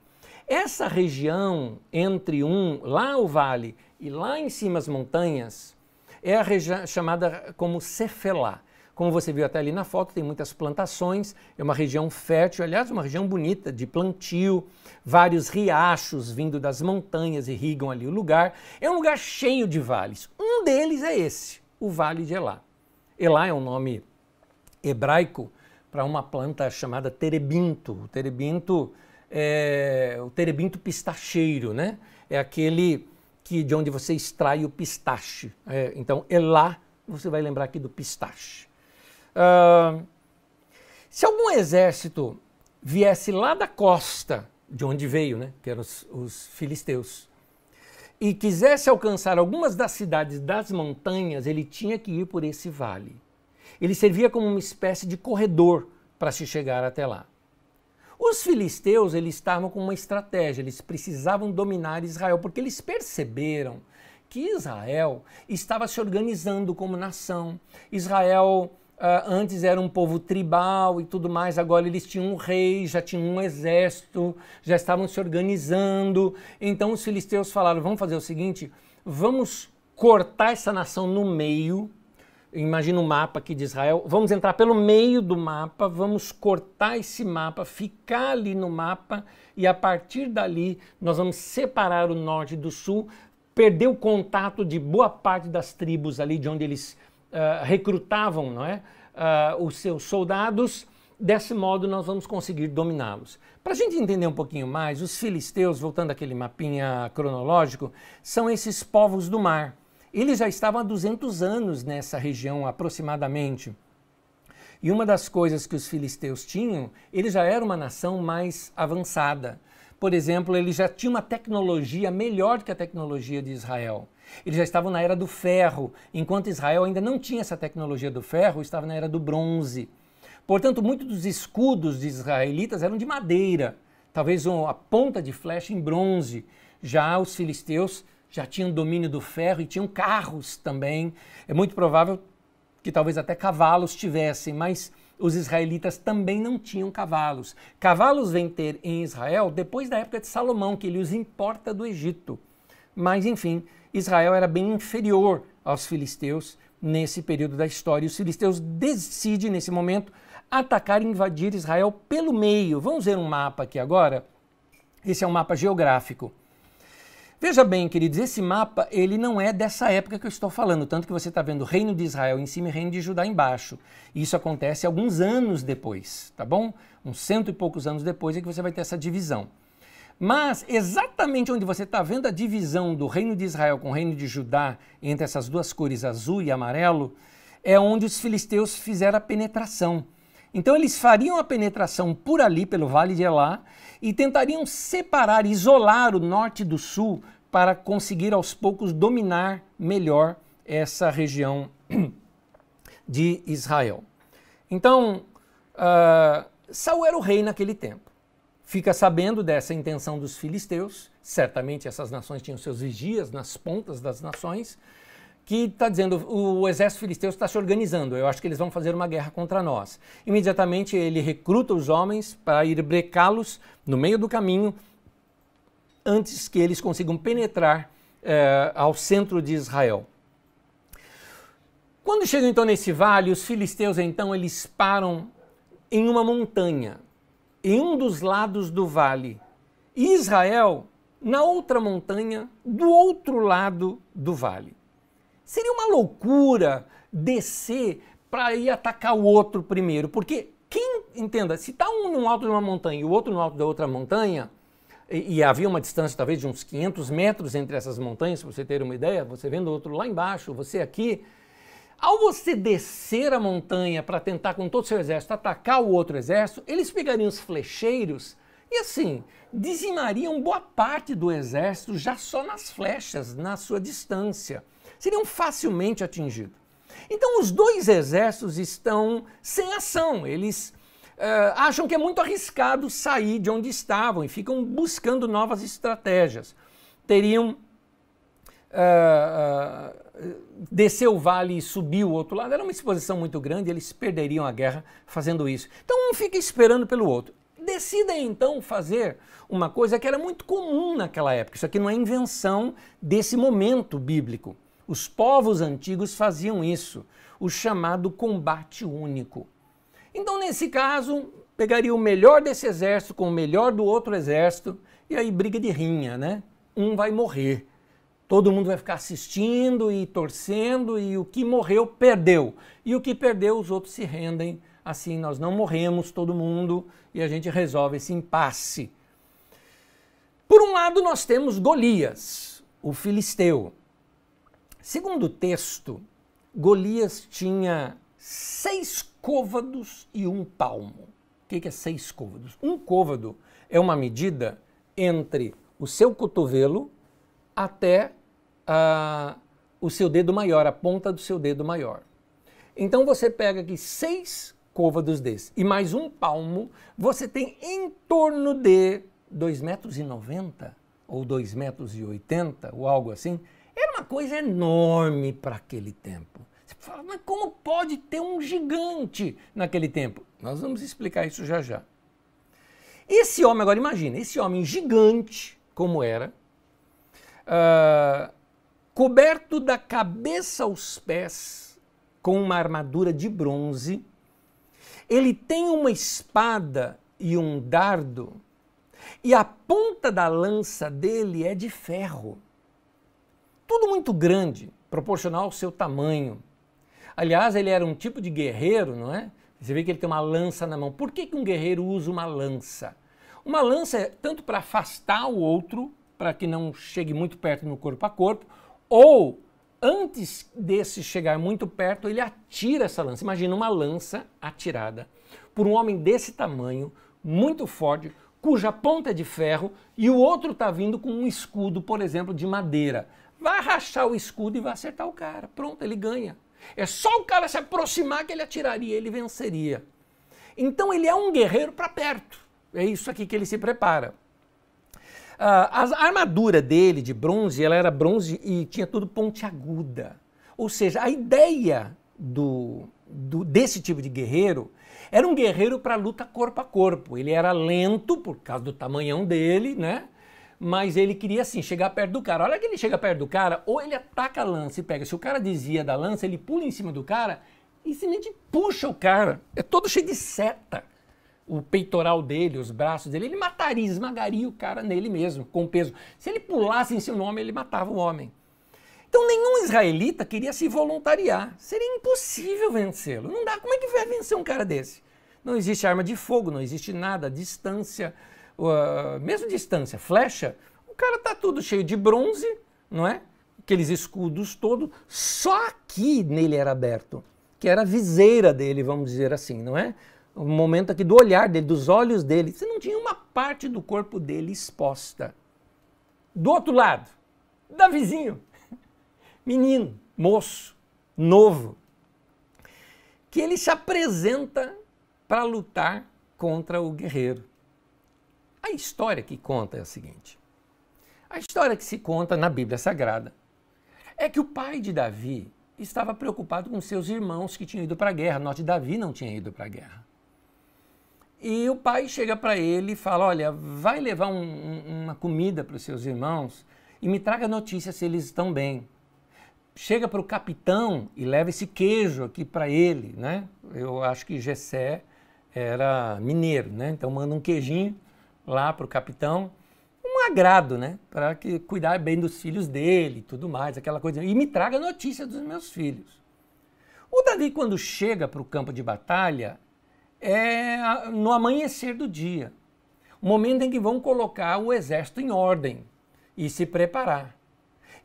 Essa região entre lá o vale e lá em cima as montanhas, é a região chamada como Cefelá. Como você viu até ali na foto, tem muitas plantações, é uma região fértil, aliás, uma região bonita de plantio, vários riachos vindo das montanhas irrigam ali o lugar. É um lugar cheio de vales. Um deles é esse, o Vale de Elá. Elá é um nome hebraico para uma planta chamada terebinto. O terebinto é o terebinto pistacheiro, né? É aquele de onde você extrai o pistache. Então, Elá, você vai lembrar aqui do pistache. Se algum exército viesse lá da costa, de onde veio, né, que eram os filisteus, e quisesse alcançar algumas das cidades das montanhas, ele tinha que ir por esse vale. Ele servia como uma espécie de corredor para se chegar até lá. Os filisteus, eles estavam com uma estratégia, eles precisavam dominar Israel, porque eles perceberam que Israel estava se organizando como nação. Israel antes era um povo tribal e tudo mais, agora eles tinham um rei, já tinham um exército, já estavam se organizando. Então os filisteus falaram, vamos fazer o seguinte, vamos cortar essa nação no meio. Imagina o mapa aqui de Israel, vamos entrar pelo meio do mapa, vamos cortar esse mapa, ficar ali no mapa e a partir dali nós vamos separar o norte do sul, perder o contato de boa parte das tribos ali de onde eles recrutavam, não é? Os seus soldados, desse modo nós vamos conseguir dominá-los. Para a gente entender um pouquinho mais, os filisteus, voltando àquele mapinha cronológico, são esses povos do mar. Eles já estavam há 200 anos nessa região aproximadamente. E uma das coisas que os filisteus tinham, eles já eram uma nação mais avançada. Por exemplo, eles já tinham uma tecnologia melhor do que a tecnologia de Israel. Eles já estavam na era do ferro, enquanto Israel ainda não tinha essa tecnologia do ferro, estava na era do bronze. Portanto, muitos dos escudos de israelitas eram de madeira, talvez a ponta de flecha em bronze. Já os filisteus já tinham domínio do ferro e tinham carros também. É muito provável que talvez até cavalos tivessem, mas os israelitas também não tinham cavalos. Cavalos vêm ter em Israel depois da época de Salomão, que ele os importa do Egito. Mas, enfim, Israel era bem inferior aos filisteus nesse período da história. E os filisteus decidem, nesse momento, atacar e invadir Israel pelo meio. Vamos ver um mapa aqui agora? Esse é um mapa geográfico. Veja bem, queridos, esse mapa ele não é dessa época que eu estou falando, tanto que você está vendo o reino de Israel em cima e o reino de Judá embaixo. Isso acontece alguns anos depois, tá bom? Uns 100 e poucos anos depois é que você vai ter essa divisão. Mas exatamente onde você está vendo a divisão do reino de Israel com o reino de Judá, entre essas duas cores, azul e amarelo, é onde os filisteus fizeram a penetração. Então eles fariam a penetração por ali, pelo Vale de Elá, e tentariam separar, isolar o norte do sul para conseguir aos poucos dominar melhor essa região de Israel. Então, Saul era o rei naquele tempo. Fica sabendo dessa intenção dos filisteus, certamente essas nações tinham seus vigias nas pontas das nações, que está dizendo, o exército filisteu está se organizando, eu acho que eles vão fazer uma guerra contra nós. Imediatamente ele recruta os homens para ir brecá-los no meio do caminho, antes que eles consigam penetrar ao centro de Israel. Quando chegam então nesse vale, os filisteus então eles param em uma montanha, em um dos lados do vale, e Israel na outra montanha, do outro lado do vale. Seria uma loucura descer para ir atacar o outro primeiro, porque entenda, se está um no alto de uma montanha e o outro no alto da outra montanha, e havia uma distância talvez de uns 500 metros entre essas montanhas, se você ter uma ideia, você vendo o outro lá embaixo, você aqui, ao você descer a montanha para tentar com todo o seu exército atacar o outro exército, eles pegariam os flecheiros e assim, dizimariam boa parte do exército já só nas flechas, na sua distância. Seriam facilmente atingidos. Então os dois exércitos estão sem ação, eles acham que é muito arriscado sair de onde estavam e ficam buscando novas estratégias. Teriam descer o vale e subir o outro lado, era uma exposição muito grande, eles perderiam a guerra fazendo isso. Então um fica esperando pelo outro. Decidem então fazer uma coisa que era muito comum naquela época, isso aqui não é invenção desse momento bíblico. Os povos antigos faziam isso, o chamado combate único. Então, nesse caso, pegaria o melhor desse exército com o melhor do outro exército, e aí briga de rinha, né? Um vai morrer. Todo mundo vai ficar assistindo e torcendo, e o que morreu, perdeu. E o que perdeu, os outros se rendem. Assim, nós não morremos, todo mundo, e a gente resolve esse impasse. Por um lado, nós temos Golias, o filisteu. Segundo o texto, Golias tinha 6 côvados e 1 palmo. O que é 6 côvados? Um côvado é uma medida entre o seu cotovelo até o seu dedo maior, a ponta do seu dedo maior. Então você pega aqui 6 côvados desses e mais 1 palmo, você tem em torno de 2,90 m ou 2,80 m ou algo assim. Era uma coisa enorme para aquele tempo. Você fala, mas como pode ter um gigante naquele tempo? Nós vamos explicar isso já já. Esse homem, agora imagina, esse homem gigante, como era, coberto da cabeça aos pés, com uma armadura de bronze, ele tem uma espada e um dardo, e a ponta da lança dele é de ferro. Tudo muito grande, proporcional ao seu tamanho. Aliás, ele era um tipo de guerreiro, não é? Você vê que ele tem uma lança na mão. Por que um guerreiro usa uma lança? Uma lança é tanto para afastar o outro, para que não chegue muito perto no corpo a corpo, ou antes desse chegar muito perto, ele atira essa lança. Imagina uma lança atirada por um homem desse tamanho, muito forte, cuja ponta é de ferro, e o outro está vindo com um escudo, por exemplo, de madeira. Vai rachar o escudo e vai acertar o cara. Pronto, ele ganha. É só o cara se aproximar que ele atiraria, ele venceria. Então ele é um guerreiro para perto. É isso aqui que ele se prepara. A armadura dele de bronze, ela era bronze e tinha tudo pontiaguda. Ou seja, a ideia desse tipo de guerreiro era um guerreiro para luta corpo a corpo. Ele era lento por causa do tamanhão dele, né? Mas ele queria assim, chegar perto do cara. A hora que ele chega perto do cara, ou ele ataca a lança e pega. Se o cara desvia da lança, ele pula em cima do cara e simplesmente puxa o cara. É todo cheio de seta. O peitoral dele, os braços dele, ele mataria, esmagaria o cara nele mesmo, com peso. Se ele pulasse em seu nome, ele matava o homem. Então nenhum israelita queria se voluntariar. Seria impossível vencê-lo. Não dá. Como é que vai vencer um cara desse? Não existe arma de fogo, não existe nada, distância, mesmo distância, flecha, o cara tá tudo cheio de bronze, não é? Aqueles escudos todos, só aqui nele era aberto, que era a viseira dele, vamos dizer assim, não é? o momento aqui do olhar dele, dos olhos dele. Você não tinha uma parte do corpo dele exposta. Do outro lado, Davizinho, menino, moço, novo, que ele se apresenta para lutar contra o guerreiro. A história que conta é a seguinte. A história que se conta na Bíblia Sagrada é que o pai de Davi estava preocupado com seus irmãos que tinham ido para a guerra. Note, Davi não tinha ido para a guerra. E o pai chega para ele e fala, olha, vai levar uma comida para os seus irmãos e me traga notícia se eles estão bem. Chega para o capitão e leva esse queijo aqui para ele, né? Eu acho que Jessé era mineiro, né? Então manda um queijinho lá para o capitão, um agrado, né? Para que cuidar bem dos filhos dele e tudo mais, aquela coisa. E me traga notícia dos meus filhos. O Davi, quando chega para o campo de batalha, é no amanhecer do dia, o momento em que vão colocar o exército em ordem e se preparar.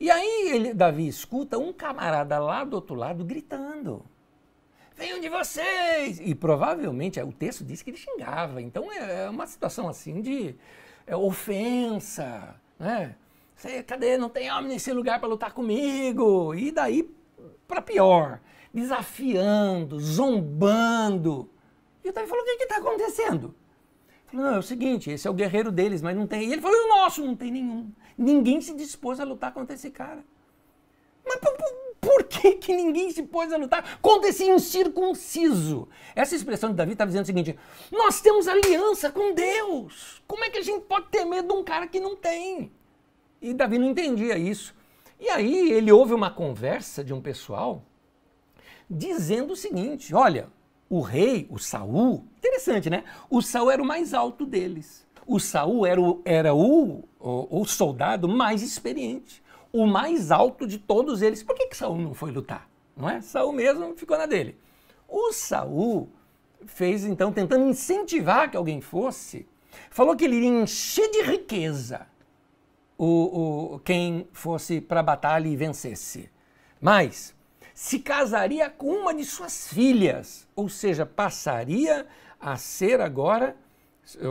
E aí Davi escuta um camarada lá do outro lado gritando, venham de vocês! E provavelmente, o texto diz que ele xingava, então é uma situação assim de ofensa, né? Cadê? Não tem homem nesse lugar para lutar comigo? E daí para pior, desafiando, zombando. E o Davi falou, o que está acontecendo? Ele falou, não, é o seguinte, esse é o guerreiro deles, mas não tem. E ele falou, e o nosso? Não tem nenhum. Ninguém se dispôs a lutar contra esse cara. Mas por que ninguém se pôs a lutar contra esse incircunciso? Essa expressão de Davi está dizendo o seguinte, nós temos aliança com Deus. Como é que a gente pode ter medo de um cara que não tem? E Davi não entendia isso. E aí ele ouve uma conversa de um pessoal dizendo o seguinte, olha, o rei, o Saul, interessante, né? O Saul era o mais alto deles. O Saul era o soldado mais experiente, o mais alto de todos eles. Por que Saul não foi lutar? Não é? Saul mesmo ficou na dele. O Saul fez, então, tentando incentivar que alguém fosse, falou que ele iria encher de riqueza quem fosse para a batalha e vencesse. Mas se casaria com uma de suas filhas, ou seja, passaria a ser agora,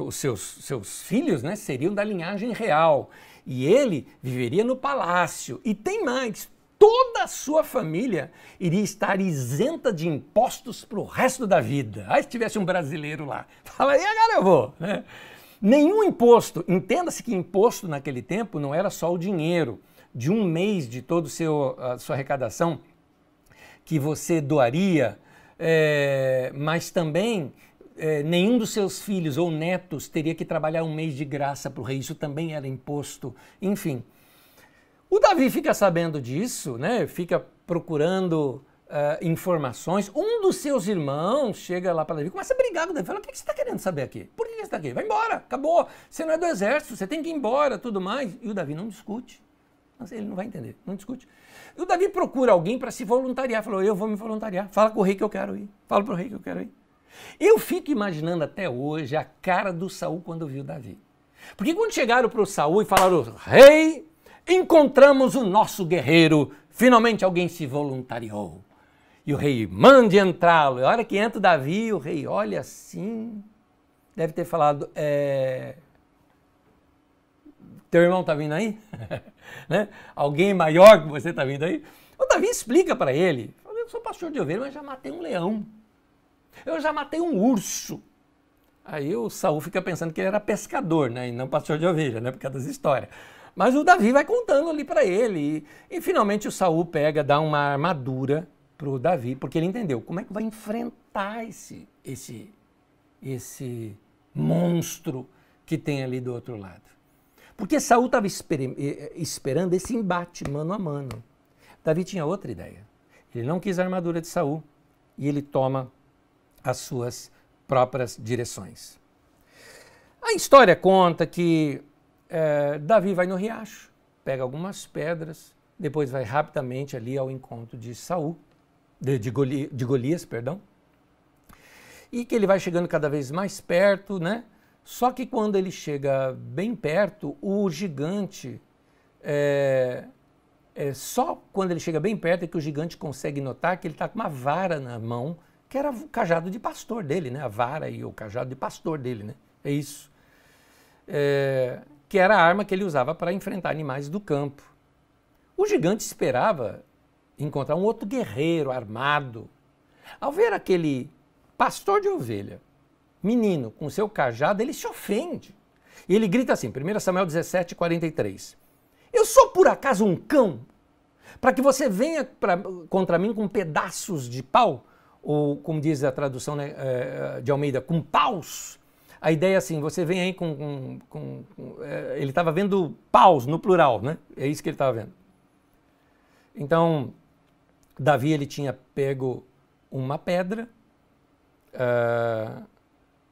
os seus filhos, né, seriam da linhagem real, e ele viveria no palácio. E tem mais, toda a sua família iria estar isenta de impostos para o resto da vida. Aí se tivesse um brasileiro lá, fala, e agora eu vou, né? Nenhum imposto, entenda-se que imposto naquele tempo não era só o dinheiro de um mês de toda a sua arrecadação que você doaria, mas também nenhum dos seus filhos ou netos teria que trabalhar um mês de graça para o rei, isso também era imposto, enfim. O Davi fica sabendo disso, né? Fica procurando informações. Um dos seus irmãos chega lá para Davi, começa a brigar com Davi, fala, o que você está querendo saber aqui? Por que você está aqui? Vai embora, acabou, você não é do exército, você tem que ir embora, tudo mais. E o Davi não discute, ele não vai entender, não discute. E o Davi procura alguém para se voluntariar, falou, eu vou me voluntariar, fala com o rei que eu quero ir, fala para o rei que eu quero ir. Eu fico imaginando até hoje a cara do Saul quando viu Davi. Porque quando chegaram para o Saul e falaram, rei, encontramos o nosso guerreiro, finalmente alguém se voluntariou. E o rei, mande entrá-lo. E a hora que entra o Davi, o rei olha assim, deve ter falado, teu irmão está vindo aí? Né? Alguém maior que você está vindo aí? O Davi explica para ele, eu sou pastor de ovelha, mas já matei um leão. Eu já matei um urso. Aí o Saul fica pensando que ele era pescador, né? E não pastor de ovelha, né? Por causa das histórias. Mas o Davi vai contando ali para ele. E finalmente o Saul dá uma armadura para o Davi, porque ele entendeu como é que vai enfrentar esse monstro que tem ali do outro lado. Porque Saul estava esperando esse embate mano a mano. Davi tinha outra ideia. Ele não quis a armadura de Saul e ele toma as suas próprias direções. A história conta que Davi vai no riacho, pega algumas pedras, depois vai rapidamente ali ao encontro de Saul, de Golias, perdão, e que ele vai chegando cada vez mais perto, né? Só que quando ele chega bem perto, o gigante, só quando ele chega bem perto é que o gigante consegue notar que ele está com uma vara na mão que era o cajado de pastor dele, né? A vara e o cajado de pastor dele, né? É isso. Que era a arma que ele usava para enfrentar animais do campo. O gigante esperava encontrar um outro guerreiro armado. Ao ver aquele pastor de ovelha, menino, com seu cajado, ele se ofende. E ele grita assim, 1 Samuel 17, 43. Eu sou por acaso um cão? Para que você venha contra mim com pedaços de pau? Ou, como diz a tradução, né, de Almeida, com paus? A ideia é assim, você vem aí ele estava vendo paus no plural, né? É isso que ele estava vendo. Então, Davi, ele tinha pego uma pedra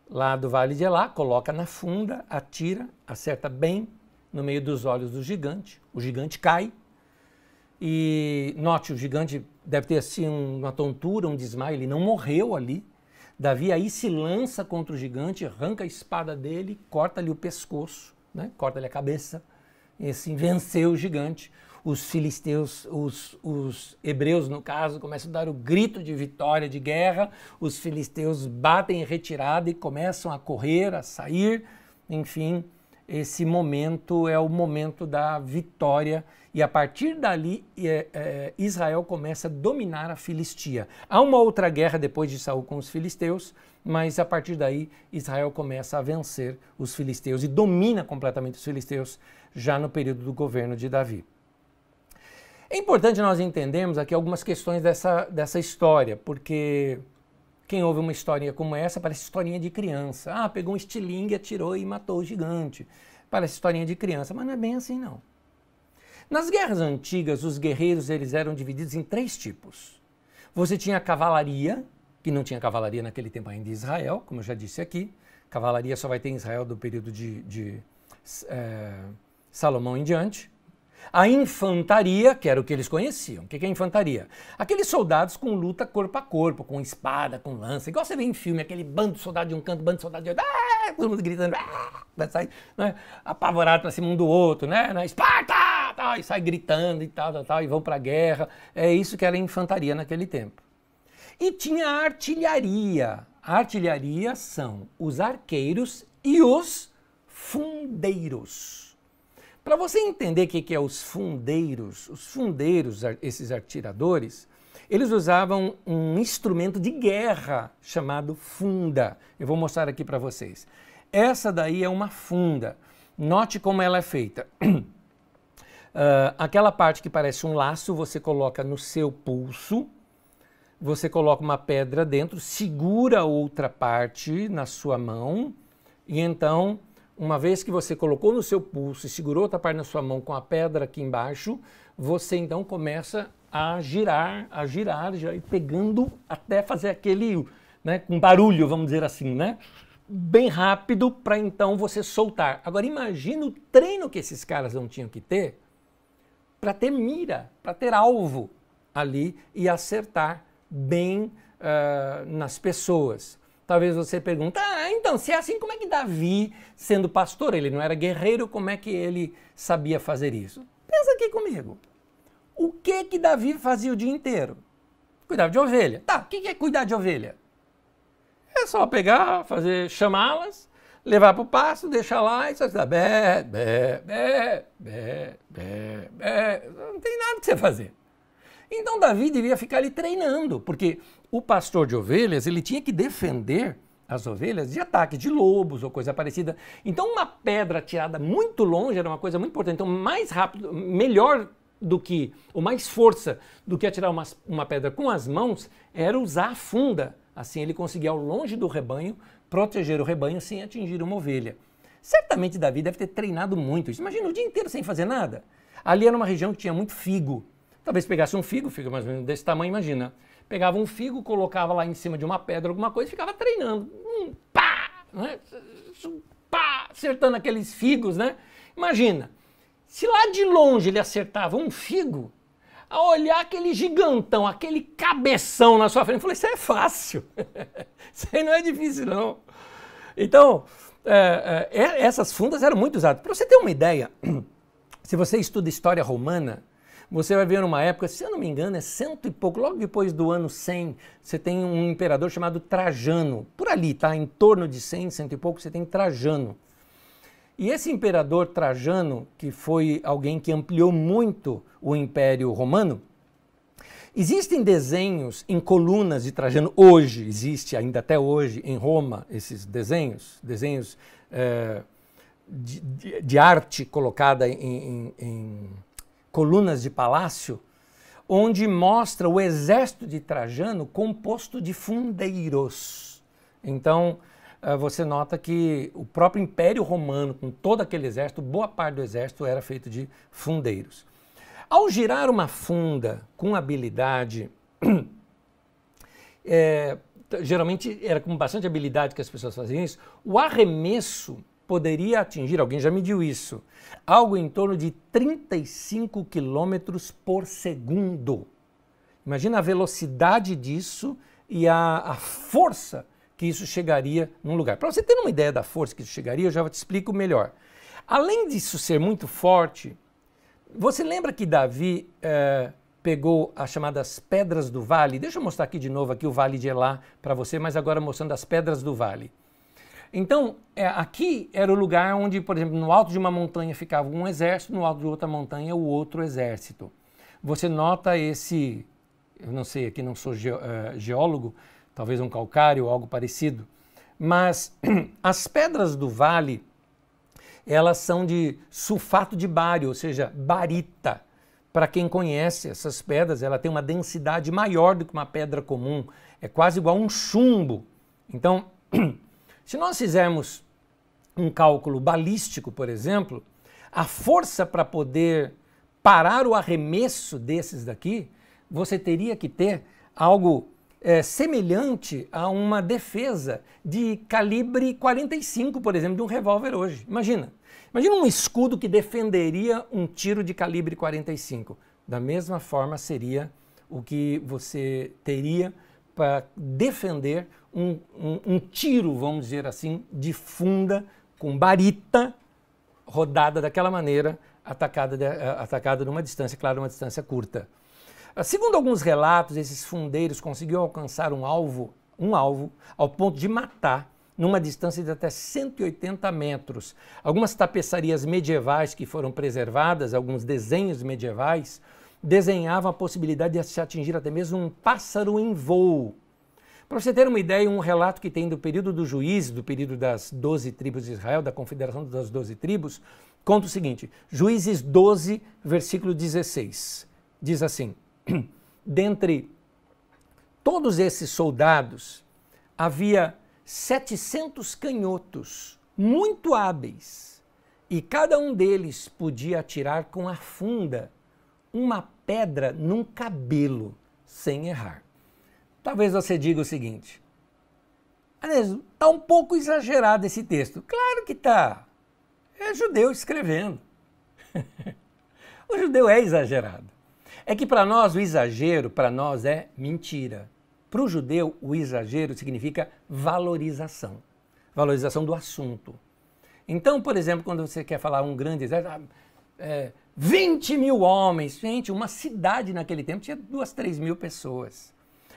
lá do vale de Elá, coloca na funda, atira, acerta bem no meio dos olhos do gigante. O gigante cai. E note, o gigante deve ter assim uma tontura, um desmaio, ele não morreu ali. Davi aí se lança contra o gigante, arranca a espada dele, corta-lhe o pescoço, né? Corta-lhe a cabeça, e assim venceu o gigante. Os filisteus, os hebreus, no caso, começam a dar o grito de vitória, de guerra. Os filisteus batem em retirada e começam a correr, a sair. Enfim, esse momento é o momento da vitória. E a partir dali, Israel começa a dominar a Filistia. Há uma outra guerra depois de Saul com os filisteus, mas a partir daí Israel começa a vencer os filisteus e domina completamente os filisteus já no período do governo de Davi. É importante nós entendermos aqui algumas questões dessa história, porque quem ouve uma historinha como essa parece historinha de criança. Ah, pegou um estilingue, atirou e matou o gigante. Parece historinha de criança, mas não é bem assim não. Nas guerras antigas, os guerreiros eles eram divididos em 3 tipos. Você tinha a cavalaria, que não tinha cavalaria naquele tempo ainda em Israel, como eu já disse aqui. Cavalaria só vai ter em Israel do período de Salomão em diante. A infantaria, que era o que eles conheciam. O que é infantaria? Aqueles soldados com luta corpo a corpo, com espada, com lança. Igual você vê em filme, aquele bando de soldado de um canto, bando de soldado de outro. Todo mundo gritando, vai sair, né, apavorado para cima um do outro, né? Esparta! Tal, e sai gritando e tal, e vão para a guerra. É isso que era a infantaria naquele tempo. E tinha a artilharia. A artilharia são os arqueiros e os fundeiros. Para você entender o que é os fundeiros, esses atiradores, eles usavam um instrumento de guerra chamado funda. Eu vou mostrar aqui para vocês. Essa daí é uma funda. Note como ela é feita. Aquela parte que parece um laço, você coloca no seu pulso, você coloca uma pedra dentro, segura a outra parte na sua mão e então, uma vez que você colocou no seu pulso e segurou outra parte na sua mão com a pedra aqui embaixo, você então começa a girar e pegando até fazer aquele, né, com barulho, vamos dizer assim, né? Bem rápido para então você soltar. Agora imagina o treino que esses caras não tinham que ter para ter mira, para ter alvo ali e acertar bem nas pessoas. Talvez você pergunte, então, se é assim, como é que Davi, sendo pastor, ele não era guerreiro, como é que ele sabia fazer isso? Pensa aqui comigo. O que Davi fazia o dia inteiro? Cuidava de ovelha. Tá, o que é cuidar de ovelha? É só pegar, chamá-las, levar para o pasto, deixar lá e só dar bé, bé, bé, bé, bé, bé. Não tem nada que você fazer. Então Davi devia ficar ali treinando, porque o pastor de ovelhas, ele tinha que defender as ovelhas de ataque de lobos ou coisa parecida. Então uma pedra atirada muito longe era uma coisa muito importante. Então mais rápido, melhor do que, ou mais força do que atirar uma pedra com as mãos, era usar a funda. Assim ele conseguia ao longe do rebanho proteger o rebanho sem atingir uma ovelha. Certamente Davi deve ter treinado muito isso. Imagina o dia inteiro sem fazer nada. Ali era uma região que tinha muito figo. Talvez pegasse um figo mais ou menos desse tamanho, imagina. Pegava um figo, colocava lá em cima de uma pedra, alguma coisa, e ficava treinando. Pá! Né? Pá! Acertando aqueles figos, né? Imagina, se lá de longe ele acertava um figo, a olhar aquele gigantão, aquele cabeção na sua frente, eu falei, isso é fácil. Isso aí não é difícil, não. Então, essas fundas eram muito usadas. Para você ter uma ideia, se você estuda história romana, você vai ver numa época, se eu não me engano, é cento e pouco, logo depois do ano 100, você tem um imperador chamado Trajano. Por ali, tá? Em torno de 100, cento e pouco, você tem Trajano. E esse imperador Trajano, que foi alguém que ampliou muito o Império Romano, existem desenhos em colunas de Trajano, hoje, existe ainda até hoje em Roma esses desenhos de arte colocada em colunas de palácio, onde mostra o exército de Trajano composto de fundeiros. Então, você nota que o próprio Império Romano, com todo aquele exército, boa parte do exército era feito de fundeiros. Ao girar uma funda com habilidade, geralmente era com bastante habilidade que as pessoas faziam isso, o arremesso poderia atingir, alguém já mediu isso, algo em torno de 35 quilômetros por segundo. Imagina a velocidade disso e a força que isso chegaria num lugar. Para você ter uma ideia da força que isso chegaria, eu já te explico melhor. Além disso ser muito forte, você lembra que Davi pegou as chamadas pedras do vale? Deixa eu mostrar aqui de novo aqui o vale de Elá para você, mas agora mostrando as pedras do vale. Então, aqui era o lugar onde, por exemplo, no alto de uma montanha ficava um exército, no alto de outra montanha o outro exército. Você nota esse, eu não sei, aqui não sou geólogo, talvez um calcário ou algo parecido, mas as pedras do vale, elas são de sulfato de bário, ou seja, barita. Para quem conhece essas pedras, ela tem uma densidade maior do que uma pedra comum, é quase igual a um chumbo. Então, se nós fizermos um cálculo balístico, por exemplo, a força para poder parar o arremesso desses daqui, você teria que ter algo semelhante a uma defesa de calibre 45, por exemplo, de um revólver hoje. Imagina um escudo que defenderia um tiro de calibre 45. Da mesma forma seria o que você teria para defender um tiro, vamos dizer assim, de funda com barita rodada daquela maneira, atacada numa distância, claro, uma distância curta. Segundo alguns relatos, esses fundeiros conseguiram alcançar um alvo ao ponto de matar numa distância de até 180 metros. Algumas tapeçarias medievais que foram preservadas, alguns desenhos medievais, desenhavam a possibilidade de se atingir até mesmo um pássaro em voo. Para você ter uma ideia, um relato que tem do período dos Juízes, do período das 12 tribos de Israel, da confederação das 12 tribos, conta o seguinte, Juízes 12, versículo 16, diz assim, dentre todos esses soldados, havia 700 canhotos, muito hábeis, e cada um deles podia atirar com a funda uma pedra num cabelo, sem errar. Talvez você diga o seguinte, está um pouco exagerado esse texto. Claro que está. É judeu escrevendo. O judeu é exagerado. É que para nós o exagero, para nós é mentira. Para o judeu o exagero significa valorização. Valorização do assunto. Então, por exemplo, quando você quer falar um grande exército, 20 mil homens. Gente, uma cidade naquele tempo tinha 2, 3 mil pessoas.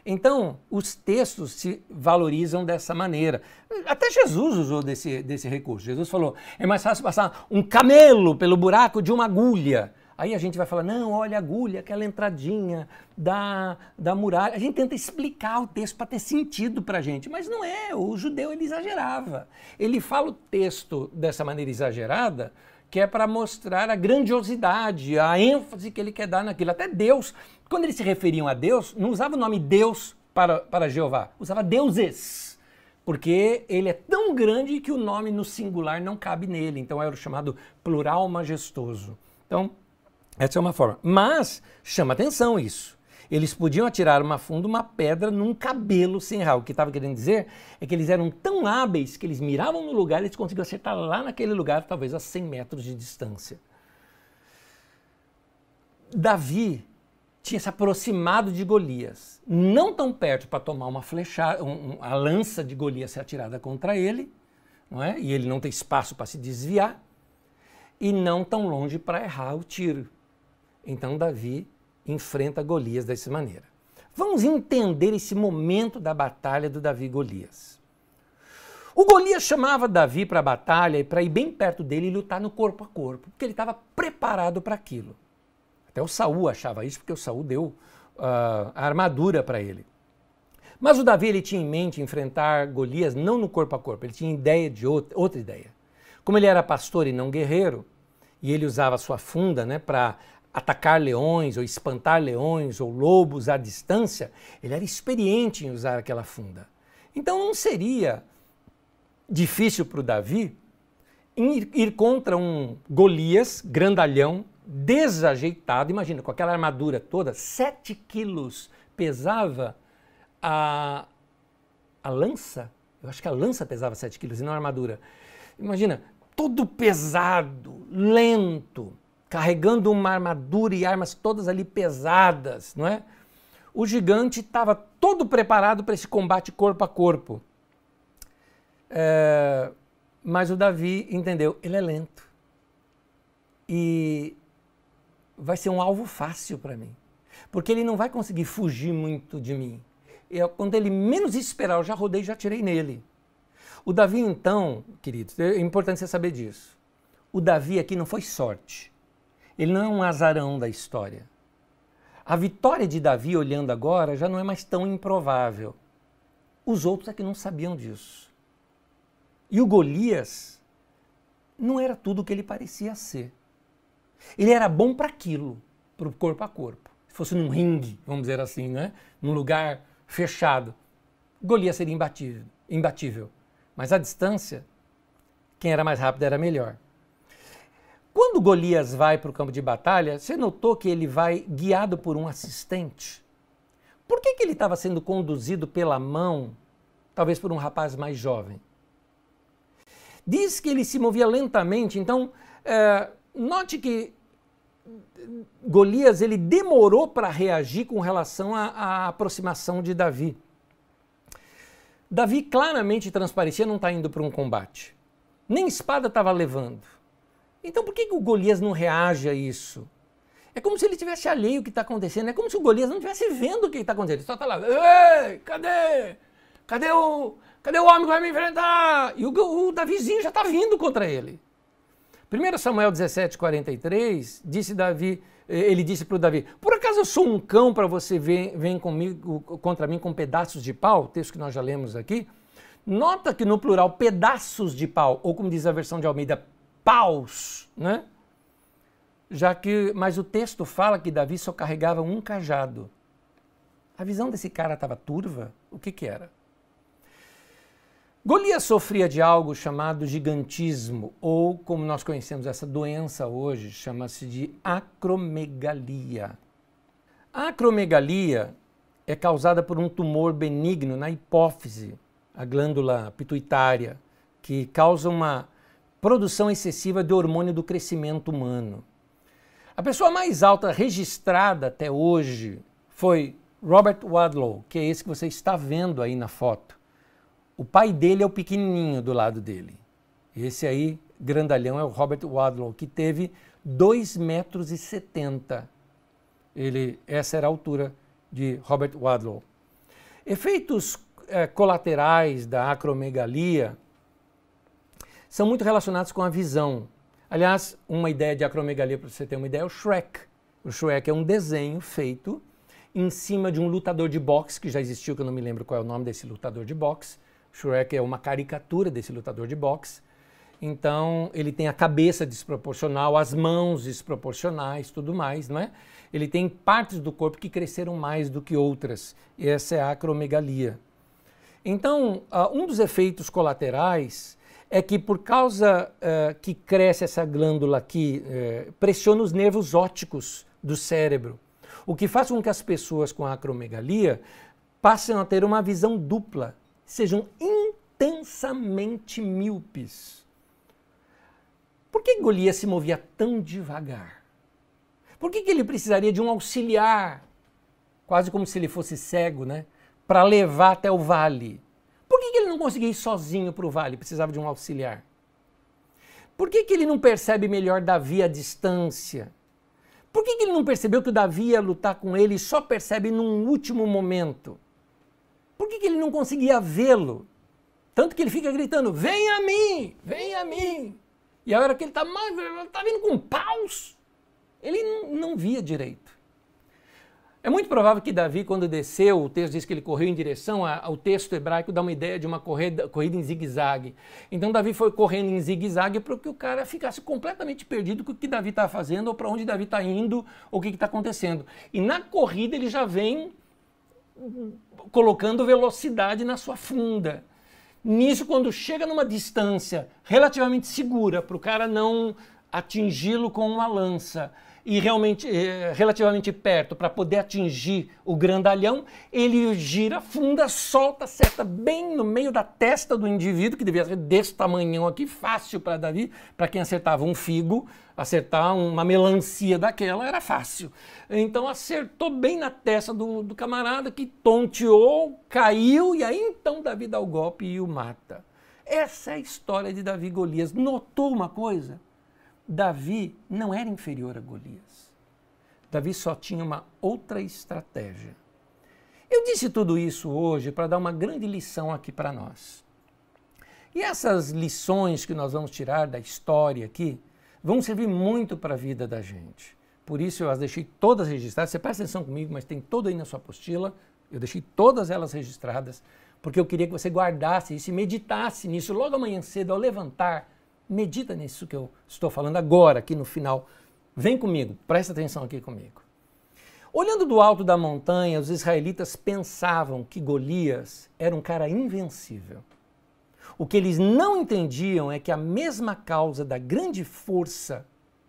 Então, os textos se valorizam dessa maneira. Até Jesus usou desse recurso. Jesus falou, é mais fácil passar um camelo pelo buraco de uma agulha. Aí a gente vai falar, não, olha a agulha, aquela entradinha da muralha. A gente tenta explicar o texto para ter sentido para a gente, mas não é. O judeu, ele exagerava. Ele fala o texto dessa maneira exagerada, que é para mostrar a grandiosidade, a ênfase que ele quer dar naquilo. Até Deus, quando eles se referiam a Deus, não usava o nome Deus para Jeová, usava deuses, porque ele é tão grande que o nome no singular não cabe nele, então era o chamado plural majestoso. Então, essa é uma forma. Mas chama atenção isso. Eles podiam atirar uma funda, uma pedra num cabelo sem errar. O que estava querendo dizer é que eles eram tão hábeis que eles miravam no lugar e eles conseguiam acertar lá naquele lugar, talvez a 100 metros de distância. Davi tinha se aproximado de Golias, não tão perto para tomar uma flechada, a lança de Golias ser atirada contra ele, não é? E ele não tem espaço para se desviar, e não tão longe para errar o tiro. Então Davi enfrenta Golias dessa maneira. Vamos entender esse momento da batalha do Davi e Golias. O Golias chamava Davi para a batalha e para ir bem perto dele e lutar no corpo a corpo, porque ele estava preparado para aquilo. Até o Saul achava isso, porque o Saul deu a armadura para ele. Mas o Davi ele tinha em mente enfrentar Golias não no corpo a corpo, ele tinha ideia de outra ideia. Como ele era pastor e não guerreiro, e ele usava a sua funda, né, para atacar leões ou espantar leões ou lobos à distância, ele era experiente em usar aquela funda. Então não seria difícil para o Davi ir contra um Golias grandalhão, desajeitado. Imagina, com aquela armadura toda, 7 quilos pesava a lança. Eu acho que a lança pesava 7 quilos e não a armadura. Imagina, todo pesado, lento, carregando uma armadura e armas todas ali pesadas, não é? O gigante estava todo preparado para esse combate corpo a corpo. Mas o Davi entendeu, ele é lento. E vai ser um alvo fácil para mim. Porque ele não vai conseguir fugir muito de mim. Quando ele menos esperar, eu já rodei e já tirei nele. O Davi, então, queridos, é importante você saber disso. O Davi aqui não foi sorte. Ele não é um azarão da história. A vitória de Davi, olhando agora, já não é mais tão improvável. Os outros é que não sabiam disso. E o Golias não era tudo o que ele parecia ser. Ele era bom para aquilo, para o corpo a corpo. Se fosse num ringue, vamos dizer assim, né? Num lugar fechado, Golias seria imbatível. Mas à distância, quem era mais rápido era melhor. Quando Golias vai para o campo de batalha, você notou que ele vai guiado por um assistente? Por que ele estava sendo conduzido pela mão, talvez por um rapaz mais jovem? Diz que ele se movia lentamente, então note que Golias ele demorou para reagir com relação à aproximação de Davi. Davi claramente transparecia não estar indo para um combate. Nem espada estava levando. Então por que o Golias não reage a isso? É como se ele tivesse alheio ao que está acontecendo. É como se o Golias não estivesse vendo o que está acontecendo. Ele só está lá, ei, cadê? Cadê o homem que vai me enfrentar? E o Davizinho já está vindo contra ele. 1 Samuel 17:43, ele disse para o Davi, por acaso eu sou um cão para você vir comigo, contra mim com pedaços de pau? Texto que nós já lemos aqui. Nota que no plural, pedaços de pau, ou como diz a versão de Almeida, paus, né? Mas o texto fala que Davi só carregava um cajado. A visão desse cara estava turva? O que era? Golias sofria de algo chamado gigantismo, ou como nós conhecemos essa doença hoje, chama-se de acromegalia. A acromegalia é causada por um tumor benigno na hipófise, a glândula pituitária, que causa uma produção excessiva de hormônio do crescimento humano. A pessoa mais alta registrada até hoje foi Robert Wadlow, que é esse que você está vendo aí na foto. O pai dele é o pequenininho do lado dele. Esse aí, grandalhão, é o Robert Wadlow, que teve 2,70 m. Essa era a altura de Robert Wadlow. Efeitos colaterais da acromegalia são muito relacionados com a visão. Aliás, uma ideia de acromegalia, para você ter uma ideia, é o Shrek. O Shrek é um desenho feito em cima de um lutador de boxe, que já existiu, que eu não me lembro qual é o nome desse lutador de boxe. Shrek é uma caricatura desse lutador de boxe. Então, ele tem a cabeça desproporcional, as mãos desproporcionais, tudo mais, não é? Ele tem partes do corpo que cresceram mais do que outras. E essa é a acromegalia. Então, um dos efeitos colaterais é que por causa que cresce essa glândula aqui, pressiona os nervos ópticos do cérebro, o que faz com que as pessoas com acromegalia passem a ter uma visão dupla, sejam intensamente míopes. Por que Golias se movia tão devagar? Por que ele precisaria de um auxiliar, quase como se ele fosse cego, né, para levar até o vale? Por que ele não conseguia ir sozinho para o vale? Precisava de um auxiliar. Por que ele não percebe melhor Davi à distância? Por que ele não percebeu que o Davi ia lutar com ele e só percebe num último momento? Por que ele não conseguia vê-lo? Tanto que ele fica gritando, vem a mim, vem a mim. E a hora que ele está vindo com paus, ele não via direito. É muito provável que Davi, quando desceu, o texto diz que ele correu em direção ao texto hebraico, dá uma ideia de uma corrida em zigue-zague. Então Davi foi correndo em zigue-zague para que o cara ficasse completamente perdido com o que Davi está fazendo, ou para onde Davi está indo, ou o que está acontecendo. E na corrida ele já vem colocando velocidade na sua funda. Nisso, quando chega numa distância relativamente segura para o cara não atingi-lo com uma lança, e realmente relativamente perto para poder atingir o grandalhão, ele gira, funda, solta, acerta bem no meio da testa do indivíduo, que devia ser desse tamanhão aqui, fácil para Davi, para quem acertava um figo, acertar uma melancia daquela era fácil. Então acertou bem na testa do camarada, que tonteou, caiu, e aí então Davi dá o golpe e o mata. Essa é a história de Davi e Golias. Notou uma coisa? Davi não era inferior a Golias. Davi só tinha uma outra estratégia. Eu disse tudo isso hoje para dar uma grande lição aqui para nós. E essas lições que nós vamos tirar da história aqui vão servir muito para a vida da gente. Por isso eu as deixei todas registradas. Você presta atenção comigo, mas tem tudo aí na sua apostila. Eu deixei todas elas registradas, porque eu queria que você guardasse isso e meditasse nisso logo amanhã cedo, ao levantar. Medita nisso que eu estou falando agora, aqui no final. Vem comigo, presta atenção aqui comigo. Olhando do alto da montanha, os israelitas pensavam que Golias era um cara invencível. O que eles não entendiam é que a mesma causa da grande força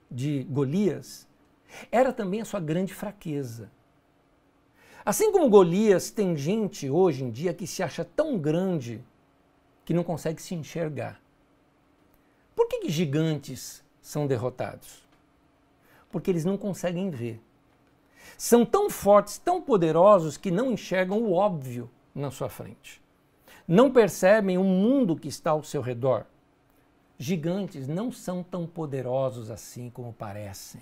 de Golias era também a sua grande fraqueza. Assim como Golias, tem gente hoje em dia que se acha tão grande que não consegue se enxergar. Por que gigantes são derrotados? Porque eles não conseguem ver. São tão fortes, tão poderosos que não enxergam o óbvio na sua frente. Não percebem o mundo que está ao seu redor. Gigantes não são tão poderosos assim como parecem.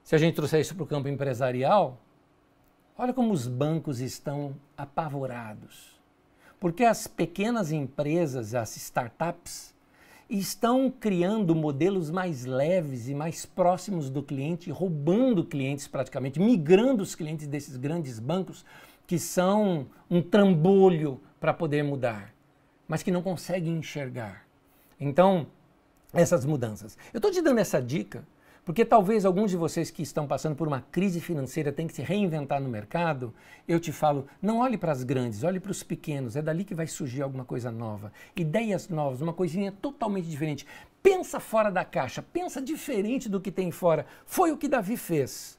Se a gente trouxer isso para o campo empresarial, olha como os bancos estão apavorados. Porque as pequenas empresas, as startups, estão criando modelos mais leves e mais próximos do cliente, roubando clientes praticamente, migrando os clientes desses grandes bancos que são um trambolho para poder mudar, mas que não conseguem enxergar. Então, essas mudanças. Eu estou te dando essa dica porque talvez alguns de vocês que estão passando por uma crise financeira tenham que se reinventar no mercado. Eu te falo, não olhe para as grandes, olhe para os pequenos, é dali que vai surgir alguma coisa nova. Ideias novas, uma coisinha totalmente diferente. Pensa fora da caixa, pensa diferente do que tem fora. Foi o que Davi fez.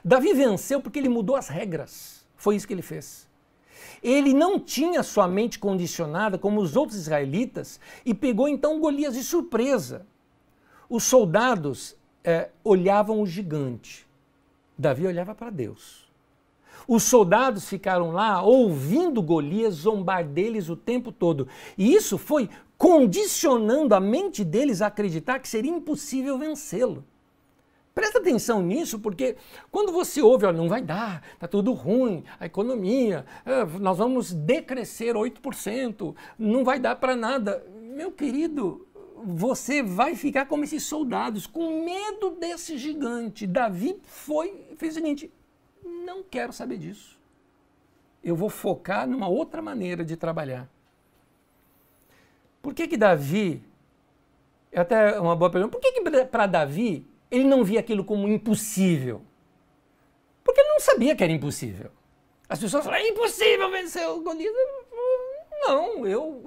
Davi venceu porque ele mudou as regras, foi isso que ele fez. Ele não tinha sua mente condicionada como os outros israelitas e pegou então Golias de surpresa. Os soldados olhavam o gigante. Davi olhava para Deus. Os soldados ficaram lá ouvindo Golias zombar deles o tempo todo. E isso foi condicionando a mente deles a acreditar que seria impossível vencê-lo. Presta atenção nisso, porque quando você ouve, olha, não vai dar, está tudo ruim, a economia, nós vamos decrescer 8%, não vai dar para nada. Meu querido, você vai ficar como esses soldados, com medo desse gigante. Davi fez o seguinte, não quero saber disso. Eu vou focar numa outra maneira de trabalhar. Por que Davi, é até uma boa pergunta, por que para Davi ele não via aquilo como impossível? Porque ele não sabia que era impossível. As pessoas falam, é impossível vencer o Golias. Não, eu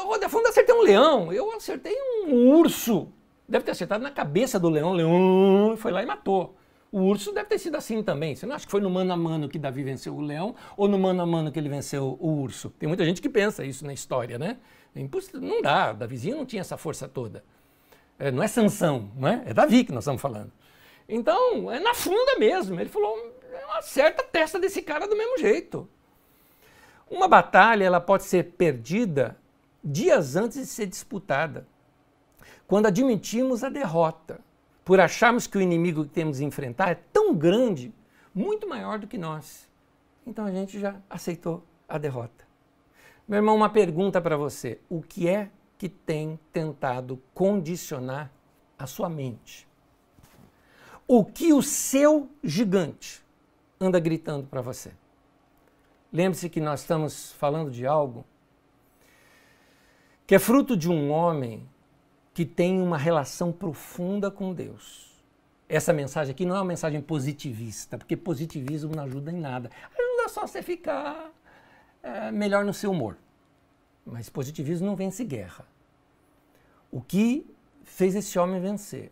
rodei a fundo, acertei um leão, eu acertei um urso. Deve ter acertado na cabeça do leão, o leão foi lá e matou. O urso deve ter sido assim também. Você não acha que foi no mano a mano que Davi venceu o leão ou no mano a mano que ele venceu o urso? Tem muita gente que pensa isso na história, né? Não dá, Davizinho não tinha essa força toda. Não é Sansão, não é? É Davi que nós estamos falando. Então, é na funda mesmo. Ele falou, acerta a testa desse cara do mesmo jeito. Uma batalha ela pode ser perdida dias antes de ser disputada. quando admitimos a derrota, por acharmos que o inimigo que temos de enfrentar é tão grande, muito maior do que nós. Então a gente já aceitou a derrota. Meu irmão, uma pergunta para você. O que é que tem tentado condicionar a sua mente? O que o seu gigante anda gritando para você? Lembre-se que nós estamos falando de algo que é fruto de um homem que tem uma relação profunda com Deus. Essa mensagem aqui não é uma mensagem positivista, porque positivismo não ajuda em nada. Ajuda só você ficar melhor no seu humor. Mas positivismo não vence guerra. O que fez esse homem vencer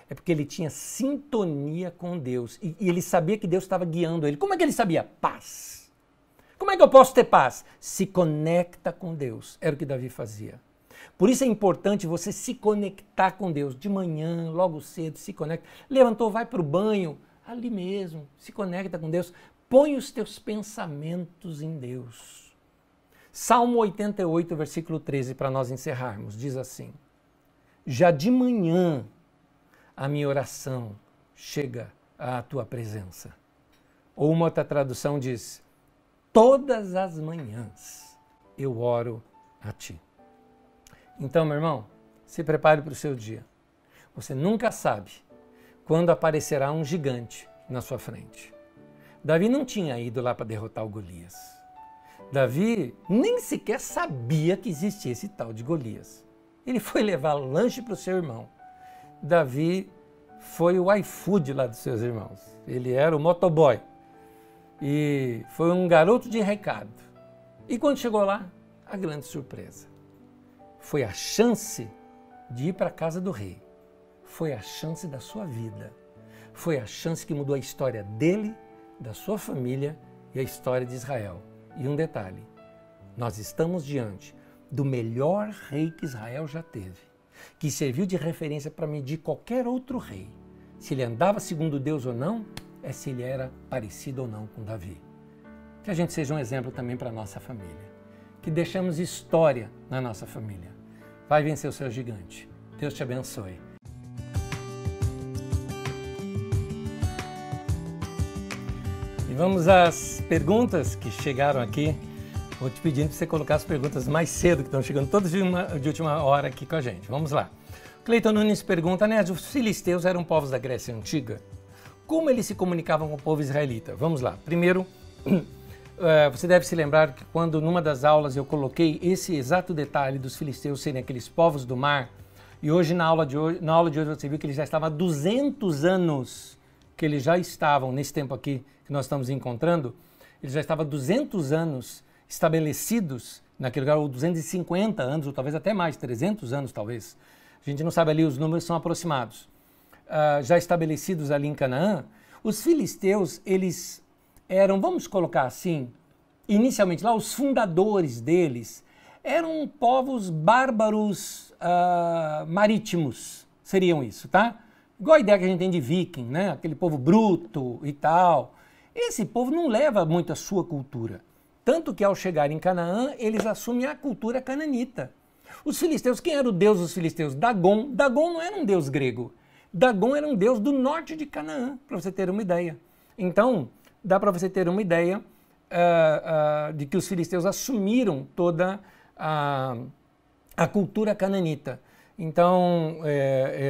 é porque ele tinha sintonia com Deus e ele sabia que Deus estava guiando ele. Como é que ele sabia? Paz. Como é que eu posso ter paz? Se conecta com Deus. Era o que Davi fazia. Por isso é importante você se conectar com Deus. De manhã, logo cedo, se conecta. Levantou, vai para o banho, ali mesmo, se conecta com Deus. Põe os teus pensamentos em Deus. Salmo 88, versículo 13, para nós encerrarmos, diz assim: já de manhã a minha oração chega à tua presença. Ou uma outra tradução diz: todas as manhãs eu oro a ti. Então, meu irmão, se prepare para o seu dia. Você nunca sabe quando aparecerá um gigante na sua frente. Davi não tinha ido lá para derrotar o Golias. Davi nem sequer sabia que existia esse tal de Golias. Ele foi levar lanche para o seu irmão. Davi foi o iFood lá dos seus irmãos. Ele era o motoboy. E foi um garoto de recado. E quando chegou lá, a grande surpresa. Foi a chance de ir para a casa do rei. Foi a chance da sua vida. Foi a chance que mudou a história dele, da sua família e a história de Israel. E um detalhe, nós estamos diante do melhor rei que Israel já teve, que serviu de referência para medir qualquer outro rei. Se ele andava segundo Deus ou não, é se ele era parecido ou não com Davi. Que a gente seja um exemplo também para a nossa família. Que deixemos história na nossa família. Vai vencer o seu gigante. Deus te abençoe. E vamos às perguntas que chegaram aqui. Vou te pedindo para você colocar as perguntas mais cedo, que estão chegando todas de última hora aqui com a gente. Vamos lá. Cleiton Nunes pergunta, né, os filisteus eram povos da Grécia Antiga? Como eles se comunicavam com o povo israelita? Vamos lá. Primeiro, você deve se lembrar que quando numa das aulas eu coloquei esse exato detalhe dos filisteus serem aqueles povos do mar, e hoje na aula de hoje você viu que eles já estavam há 200 anos, que eles já estavam, nesse tempo aqui que nós estamos encontrando, eles já estavam há 200 anos estabelecidos naquele lugar, ou 250 anos, ou talvez até mais, 300 anos talvez. A gente não sabe ali, os números são aproximados. Já estabelecidos ali em Canaã, os filisteus, eles eram, vamos colocar assim, inicialmente lá, os fundadores deles eram povos bárbaros marítimos, seriam isso, tá? Igual a ideia que a gente tem de viking, né? Aquele povo bruto e tal. Esse povo não leva muito a sua cultura. Tanto que ao chegar em Canaã, eles assumem a cultura cananita. Os filisteus, quem era o deus dos filisteus? Dagon. Dagon não era um deus grego. Dagon era um deus do norte de Canaã, para você ter uma ideia. Então, dá para você ter uma ideia de que os filisteus assumiram toda a cultura cananita. Então,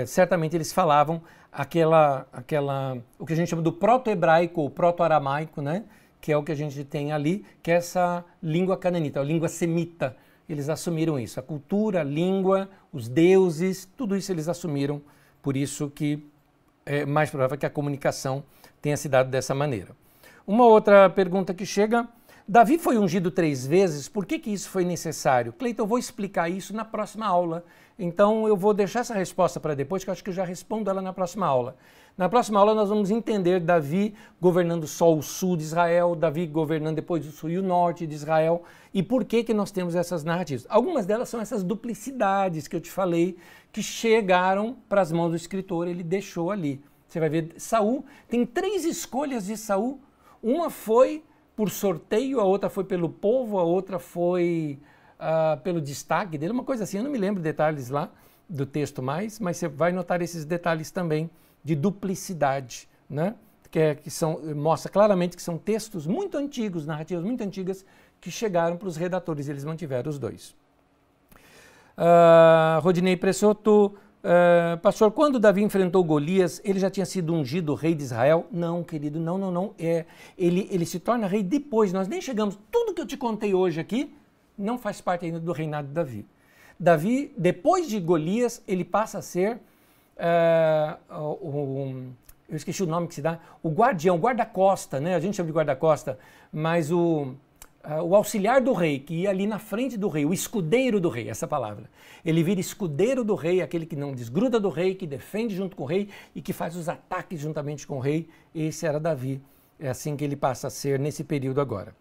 certamente eles falavam o que a gente chama do proto-hebraico ou proto-aramaico, né? Que é o que a gente tem ali, que é essa língua cananita, a língua semita. Eles assumiram isso, a cultura, a língua, os deuses, tudo isso eles assumiram, por isso que é mais provável que a comunicação tenha se dado dessa maneira. Uma outra pergunta que chega, Davi foi ungido 3 vezes, por que isso foi necessário? Cleiton, eu vou explicar isso na próxima aula, então eu vou deixar essa resposta para depois, que eu acho que eu já respondo ela na próxima aula. Na próxima aula nós vamos entender Davi governando só o sul de Israel, Davi governando depois o sul e o norte de Israel, e por que nós temos essas narrativas. Algumas delas são essas duplicidades que eu te falei, que chegaram para as mãos do escritor, ele deixou ali. Você vai ver, Saul, tem 3 escolhas de Saul, uma foi por sorteio, a outra foi pelo povo, a outra foi pelo destaque dele, uma coisa assim, eu não me lembro detalhes lá, do texto mais, mas você vai notar esses detalhes também de duplicidade, né? Mostra claramente que são textos muito antigos, narrativas muito antigas, que chegaram para os redatores e eles mantiveram os dois. Rodinei Pressoto, pastor, quando Davi enfrentou Golias, ele já tinha sido ungido rei de Israel? Não, querido, não. Ele se torna rei depois, nós nem chegamos, tudo que eu te contei hoje aqui, não faz parte ainda do reinado de Davi. Davi, depois de Golias, ele passa a ser, eu esqueci o nome que se dá, o guardião, o guarda-costa, né? A gente chama de guarda-costa, mas o auxiliar do rei, que ia ali na frente do rei, o escudeiro do rei, essa palavra. Ele vira escudeiro do rei, aquele que não desgruda do rei, que defende junto com o rei e que faz os ataques juntamente com o rei. Esse era Davi. É assim que ele passa a ser nesse período agora.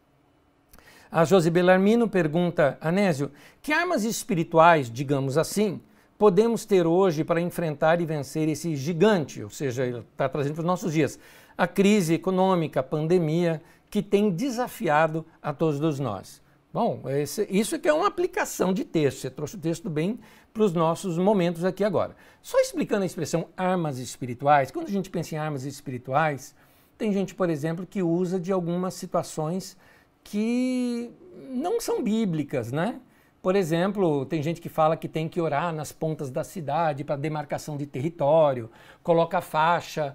A Josi Bellarmino pergunta, Anésio, que armas espirituais, digamos assim, podemos ter hoje para enfrentar e vencer esse gigante, ou seja, ele está trazendo para os nossos dias, a crise econômica, a pandemia, que tem desafiado a todos nós. Bom, isso aqui é uma aplicação de texto, você trouxe o texto bem para os nossos momentos aqui agora. Só explicando a expressão armas espirituais, quando a gente pensa em armas espirituais, tem gente, por exemplo, que usa de algumas situações que não são bíblicas, né? Por exemplo, tem gente que fala que tem que orar nas pontas da cidade para demarcação de território, coloca a faixa,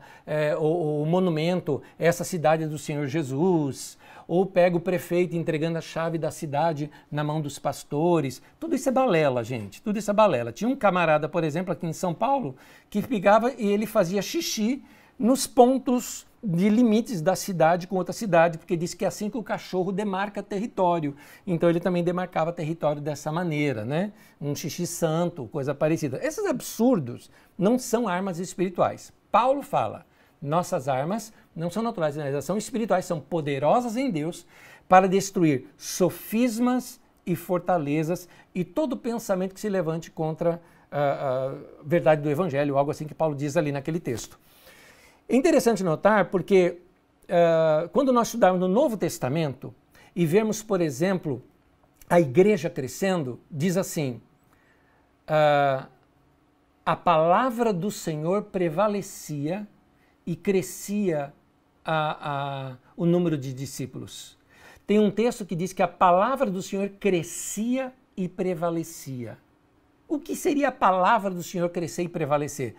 o monumento, essa cidade é do Senhor Jesus, ou pega o prefeito entregando a chave da cidade na mão dos pastores. Tudo isso é balela, gente, tudo isso é balela. Tinha um camarada, por exemplo, aqui em São Paulo, que pegava e ele fazia xixi nos pontos de limites da cidade com outra cidade, porque disse que é assim que o cachorro demarca território. Então ele também demarcava território dessa maneira, né? Um xixi santo, coisa parecida. Esses absurdos não são armas espirituais. Paulo fala, nossas armas não são naturais, elas são espirituais, são poderosas em Deus para destruir sofismas e fortalezas e todo pensamento que se levante contra a verdade do Evangelho, algo assim que Paulo diz ali naquele texto. É interessante notar porque quando nós estudarmos no Novo Testamento e vermos, por exemplo, a igreja crescendo, diz assim, a palavra do Senhor prevalecia e crescia o número de discípulos. Tem um texto que diz que a palavra do Senhor crescia e prevalecia. O que seria a palavra do Senhor crescer e prevalecer?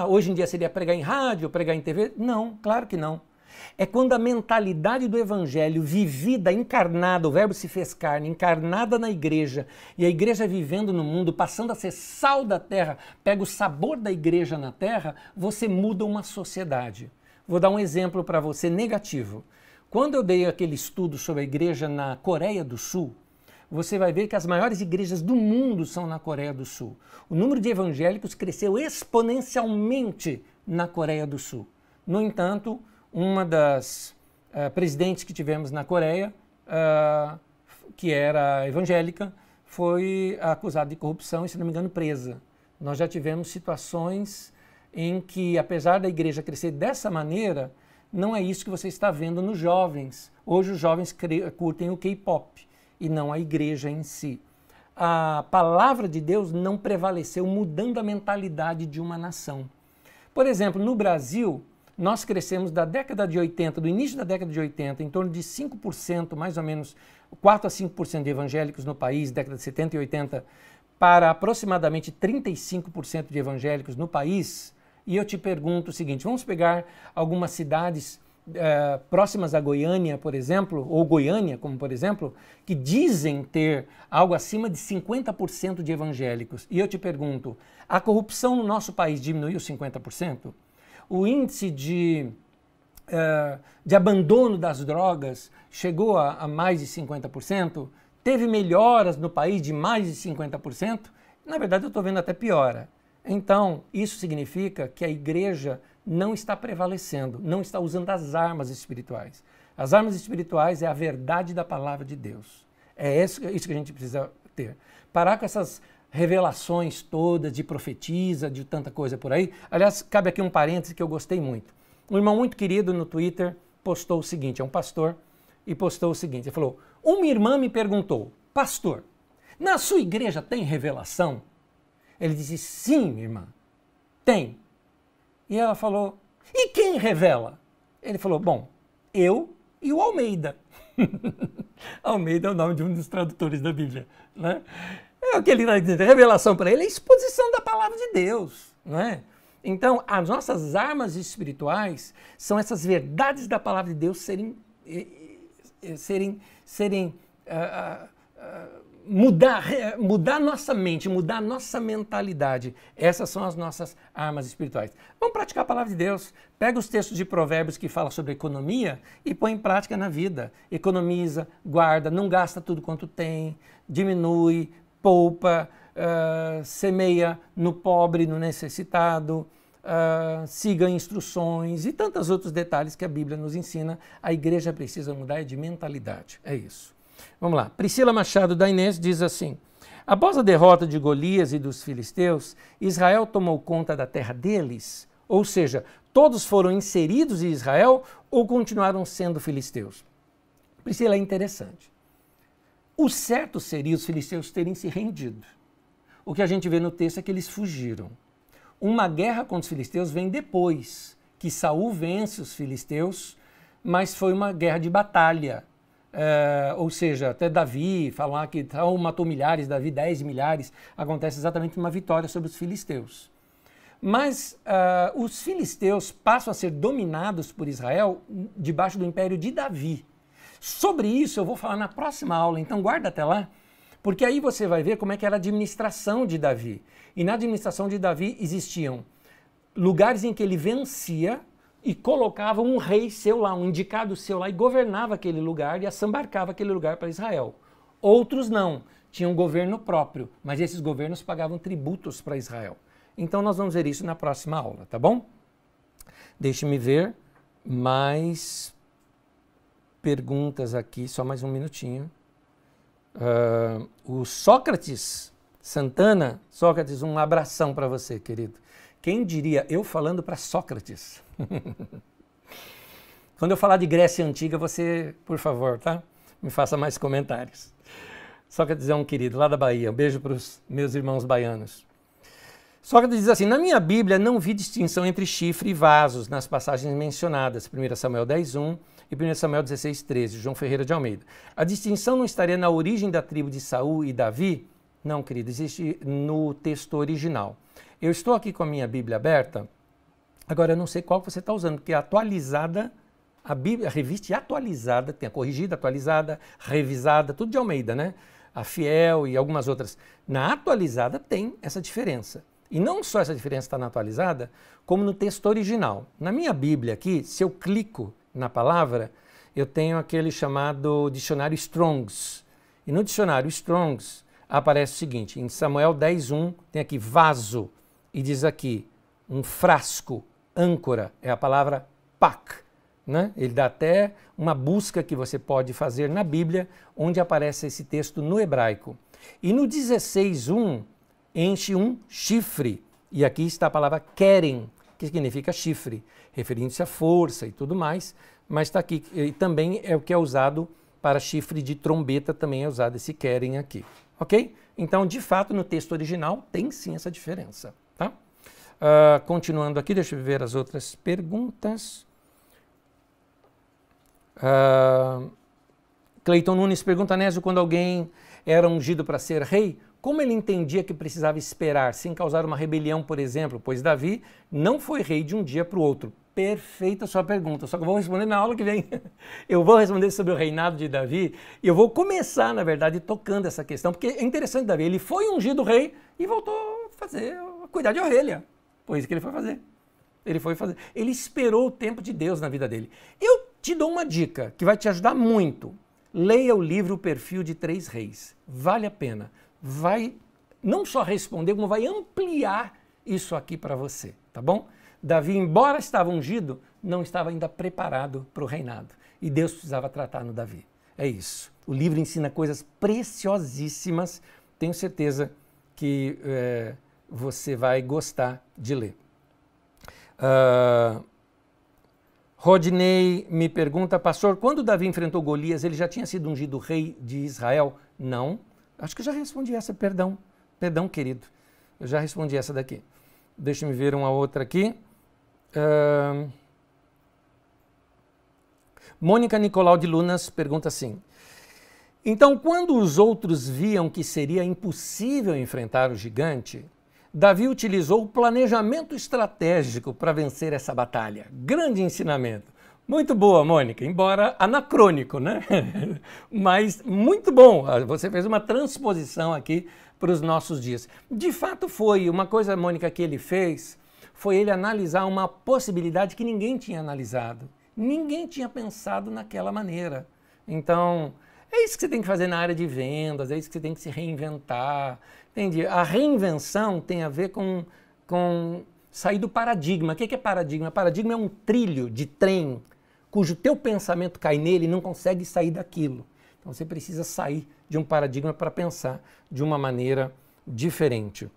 Hoje em dia seria pregar em rádio, pregar em TV? Não, claro que não. É quando a mentalidade do Evangelho vivida, encarnada, o verbo se fez carne, encarnada na igreja, e a igreja vivendo no mundo, passando a ser sal da terra, pega o sabor da igreja na terra, você muda uma sociedade. Vou dar um exemplo para você negativo. Quando eu dei aquele estudo sobre a igreja na Coreia do Sul, você vai ver que as maiores igrejas do mundo são na Coreia do Sul. O número de evangélicos cresceu exponencialmente na Coreia do Sul. No entanto, uma das presidentes que tivemos na Coreia, que era evangélica, foi acusada de corrupção e, se não me engano, presa. Nós já tivemos situações em que, apesar da igreja crescer dessa maneira, não é isso que você está vendo nos jovens. Hoje os jovens curtem o K-pop e não a igreja em si. A palavra de Deus não prevaleceu, mudando a mentalidade de uma nação. Por exemplo, no Brasil, nós crescemos da década de 80, do início da década de 80, em torno de 5%, mais ou menos, 4 a 5% de evangélicos no país, década de 70 e 80, para aproximadamente 35% de evangélicos no país. E eu te pergunto o seguinte, vamos pegar algumas cidades próximas a Goiânia, por exemplo, ou Goiânia, como por exemplo, que dizem ter algo acima de 50% de evangélicos. E eu te pergunto, a corrupção no nosso país diminuiu 50%? O índice de abandono das drogas chegou a mais de 50%? Teve melhoras no país de mais de 50%? Na verdade, eu estou vendo até piora. Então, isso significa que a igreja não está prevalecendo, não está usando as armas espirituais. As armas espirituais é a verdade da palavra de Deus. É isso que a gente precisa ter. Parar com essas revelações todas de profetisa, de tanta coisa por aí. Aliás, cabe aqui um parêntese que eu gostei muito. Um irmão muito querido no Twitter postou o seguinte, é um pastor, e postou o seguinte, ele falou, uma irmã me perguntou, pastor, na sua igreja tem revelação? Ele disse, sim, minha irmã, tem. E ela falou, e quem revela? Ele falou, bom, eu e o Almeida. Almeida é o nome de um dos tradutores da Bíblia, né? É o que ele está dizendo, revelação para ele é a exposição da palavra de Deus, não é? Então, as nossas armas espirituais são essas verdades da palavra de Deus mudar nossa mente, mudar nossa mentalidade. Essas são as nossas armas espirituais. Vamos praticar a palavra de Deus. Pega os textos de Provérbios que falam sobre economia e põe em prática na vida. Economiza, guarda, não gasta tudo quanto tem, diminui, poupa, semeia no pobre, no necessitado, siga instruções e tantos outros detalhes que a Bíblia nos ensina. A igreja precisa mudar de mentalidade. É isso. Vamos lá. Priscila Machado da Inês diz assim, após a derrota de Golias e dos filisteus, Israel tomou conta da terra deles? Ou seja, todos foram inseridos em Israel ou continuaram sendo filisteus? Priscila, é interessante. O certo seria os filisteus terem se rendido. O que a gente vê no texto é que eles fugiram. Uma guerra contra os filisteus vem depois que Saul vence os filisteus, mas foi uma guerra de batalha. Ou seja, até Davi falar que Saul matou milhares, Davi 10 milhares, acontece exatamente uma vitória sobre os filisteus. Mas os filisteus passam a ser dominados por Israel debaixo do império de Davi. Sobre isso eu vou falar na próxima aula, então guarda até lá, porque aí você vai ver como é que era a administração de Davi. E na administração de Davi existiam lugares em que ele vencia e colocava um rei seu lá, um indicado seu lá, e governava aquele lugar e assambarcava aquele lugar para Israel. Outros não, tinham governo próprio, mas esses governos pagavam tributos para Israel. Então nós vamos ver isso na próxima aula, tá bom? Deixe-me ver mais perguntas aqui, só mais um minutinho. O Sócrates Santana, Sócrates, um abração para você, querido. Quem diria eu falando para Sócrates? Quando eu falar de Grécia Antiga, você, por favor, tá? Me faça mais comentários. Sócrates é um querido, lá da Bahia. Um beijo para os meus irmãos baianos. Sócrates diz assim, na minha Bíblia não vi distinção entre chifre e vasos nas passagens mencionadas, 1 Samuel 10:1 e 1 Samuel 16:13, João Ferreira de Almeida. A distinção não estaria na origem da tribo de Saul e Davi? Não, querido, existe no texto original. Eu estou aqui com a minha Bíblia aberta, agora eu não sei qual que você está usando, porque a atualizada, a Bíblia, a revista atualizada, tem a corrigida, atualizada, revisada, tudo de Almeida, né? A Fiel e algumas outras. Na atualizada tem essa diferença. E não só essa diferença está na atualizada, como no texto original. Na minha Bíblia aqui, se eu clico na palavra, eu tenho aquele chamado dicionário Strongs. E no dicionário Strongs aparece o seguinte, em Samuel 10:1 tem aqui vaso, e diz aqui um frasco, âncora, é a palavra pak. Né? Ele dá até uma busca que você pode fazer na Bíblia, onde aparece esse texto no hebraico. E no 16:1 enche um chifre, e aqui está a palavra keren, que significa chifre, referindo-se à força e tudo mais, mas está aqui, e também é o que é usado para chifre de trombeta, também é usado esse keren aqui, ok? Então, de fato, no texto original tem sim essa diferença, tá? Continuando aqui, deixa eu ver as outras perguntas. Cleiton Nunes pergunta, Nésio, quando alguém era ungido para ser rei, como ele entendia que precisava esperar, sem causar uma rebelião, por exemplo, pois Davi não foi rei de um dia para o outro. Perfeita a sua pergunta, só que eu vou responder na aula que vem. Eu vou responder sobre o reinado de Davi e eu vou começar, na verdade, tocando essa questão, porque é interessante Davi, ele foi ungido rei e voltou a cuidar de ovelha. Foi isso que ele foi fazer. Ele esperou o tempo de Deus na vida dele. Eu te dou uma dica que vai te ajudar muito. Leia o livro O Perfil de Três Reis. Vale a pena. Vai não só responder, como vai ampliar isso aqui para você, tá bom? Davi, embora estava ungido, não estava ainda preparado para o reinado. E Deus precisava tratar no Davi. É isso. O livro ensina coisas preciosíssimas. Tenho certeza que você vai gostar de ler. Rodney me pergunta, pastor, quando Davi enfrentou Golias, ele já tinha sido ungido rei de Israel? Não. Acho que eu já respondi essa, perdão, querido. Eu já respondi essa daqui. Deixa eu ver uma outra aqui. Mônica Nicolau de Lunas pergunta assim: então, quando os outros viam que seria impossível enfrentar o gigante, Davi utilizou o planejamento estratégico para vencer essa batalha. Grande ensinamento. Muito boa, Mônica, embora anacrônico, né? Mas muito bom. Você fez uma transposição aqui para os nossos dias. De fato foi. Uma coisa, Mônica, que ele fez foi ele analisar uma possibilidade que ninguém tinha analisado. Ninguém tinha pensado naquela maneira. Então, é isso que você tem que fazer na área de vendas, é isso que você tem que se reinventar. Entende? A reinvenção tem a ver com sair do paradigma. O que é paradigma? Paradigma é um trilho de trem cujo teu pensamento cai nele e não consegue sair daquilo. Então você precisa sair de um paradigma para pensar de uma maneira diferente.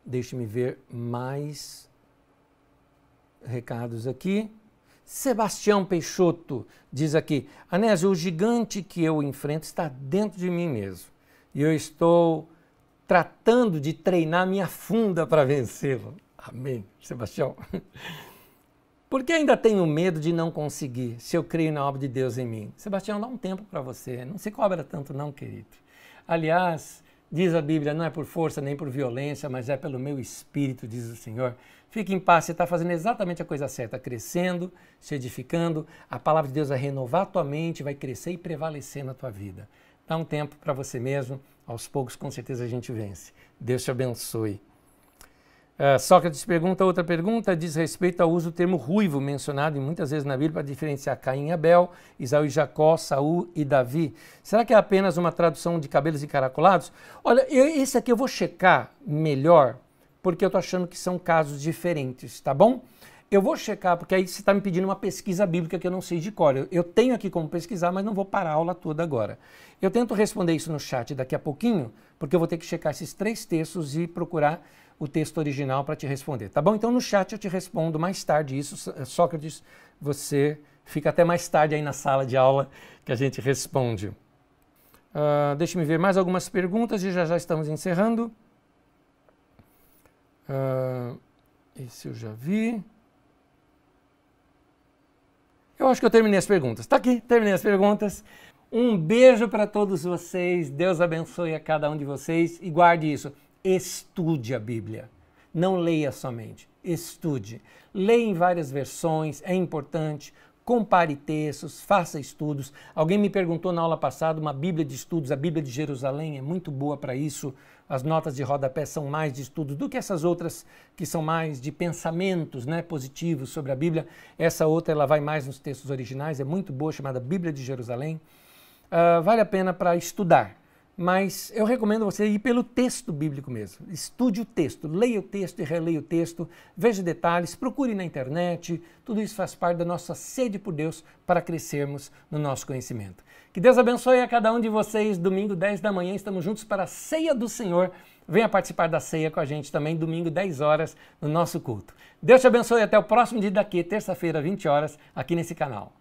Deixe-me ver mais recados aqui. Sebastião Peixoto diz aqui: Anésio, o gigante que eu enfrento está dentro de mim mesmo. E eu estou tratando de treinar minha funda para vencê-lo. Amém, Sebastião. Porque ainda tenho medo de não conseguir, se eu creio na obra de Deus em mim. Sebastião, dá um tempo para você. Não se cobra tanto não, querido. Aliás, diz a Bíblia, não é por força nem por violência, mas é pelo meu espírito, diz o Senhor. Fique em paz, você está fazendo exatamente a coisa certa, crescendo, se edificando. A palavra de Deus vai renovar a tua mente, vai crescer e prevalecer na tua vida. Dá um tempo para você mesmo, aos poucos com certeza a gente vence. Deus te abençoe. Sócrates pergunta, outra pergunta, diz respeito ao uso do termo ruivo, mencionado muitas vezes na Bíblia para diferenciar Caim e Abel, Isaú e Jacó, Saul e Davi. Será que é apenas uma tradução de cabelos encaracolados? Olha, esse aqui eu vou checar melhor, porque eu estou achando que são casos diferentes, tá bom? Eu vou checar, porque aí você está me pedindo uma pesquisa bíblica que eu não sei de cor. Eu tenho aqui como pesquisar, mas não vou parar a aula toda agora. Eu tento responder isso no chat daqui a pouquinho, porque eu vou ter que checar esses 3 textos e procurar o texto original para te responder, tá bom? Então no chat eu te respondo mais tarde isso. Sócrates, você fica até mais tarde aí na sala de aula que a gente responde. Deixa-me ver mais algumas perguntas e já estamos encerrando. Esse eu já vi. Eu acho que eu terminei as perguntas. Tá aqui, terminei as perguntas. Um beijo para todos vocês. Deus abençoe a cada um de vocês e guarde isso. Estude a Bíblia. Não leia somente. Estude. Leia em várias versões, é importante. Compare textos, faça estudos. Alguém me perguntou na aula passada uma Bíblia de estudos, a Bíblia de Jerusalém é muito boa para isso. As notas de rodapé são mais de estudos do que essas outras que são mais de pensamentos, né, positivos sobre a Bíblia. Essa outra ela vai mais nos textos originais, é muito boa, chamada Bíblia de Jerusalém. Vale a pena para estudar. Mas eu recomendo você ir pelo texto bíblico mesmo. Estude o texto, leia o texto e releia o texto, veja detalhes, procure na internet. Tudo isso faz parte da nossa sede por Deus para crescermos no nosso conhecimento. Que Deus abençoe a cada um de vocês. Domingo, 10 da manhã, estamos juntos para a Ceia do Senhor. Venha participar da ceia com a gente também, domingo, 10 horas, no nosso culto. Deus te abençoe até o próximo dia daqui, terça-feira, 20 horas, aqui nesse canal.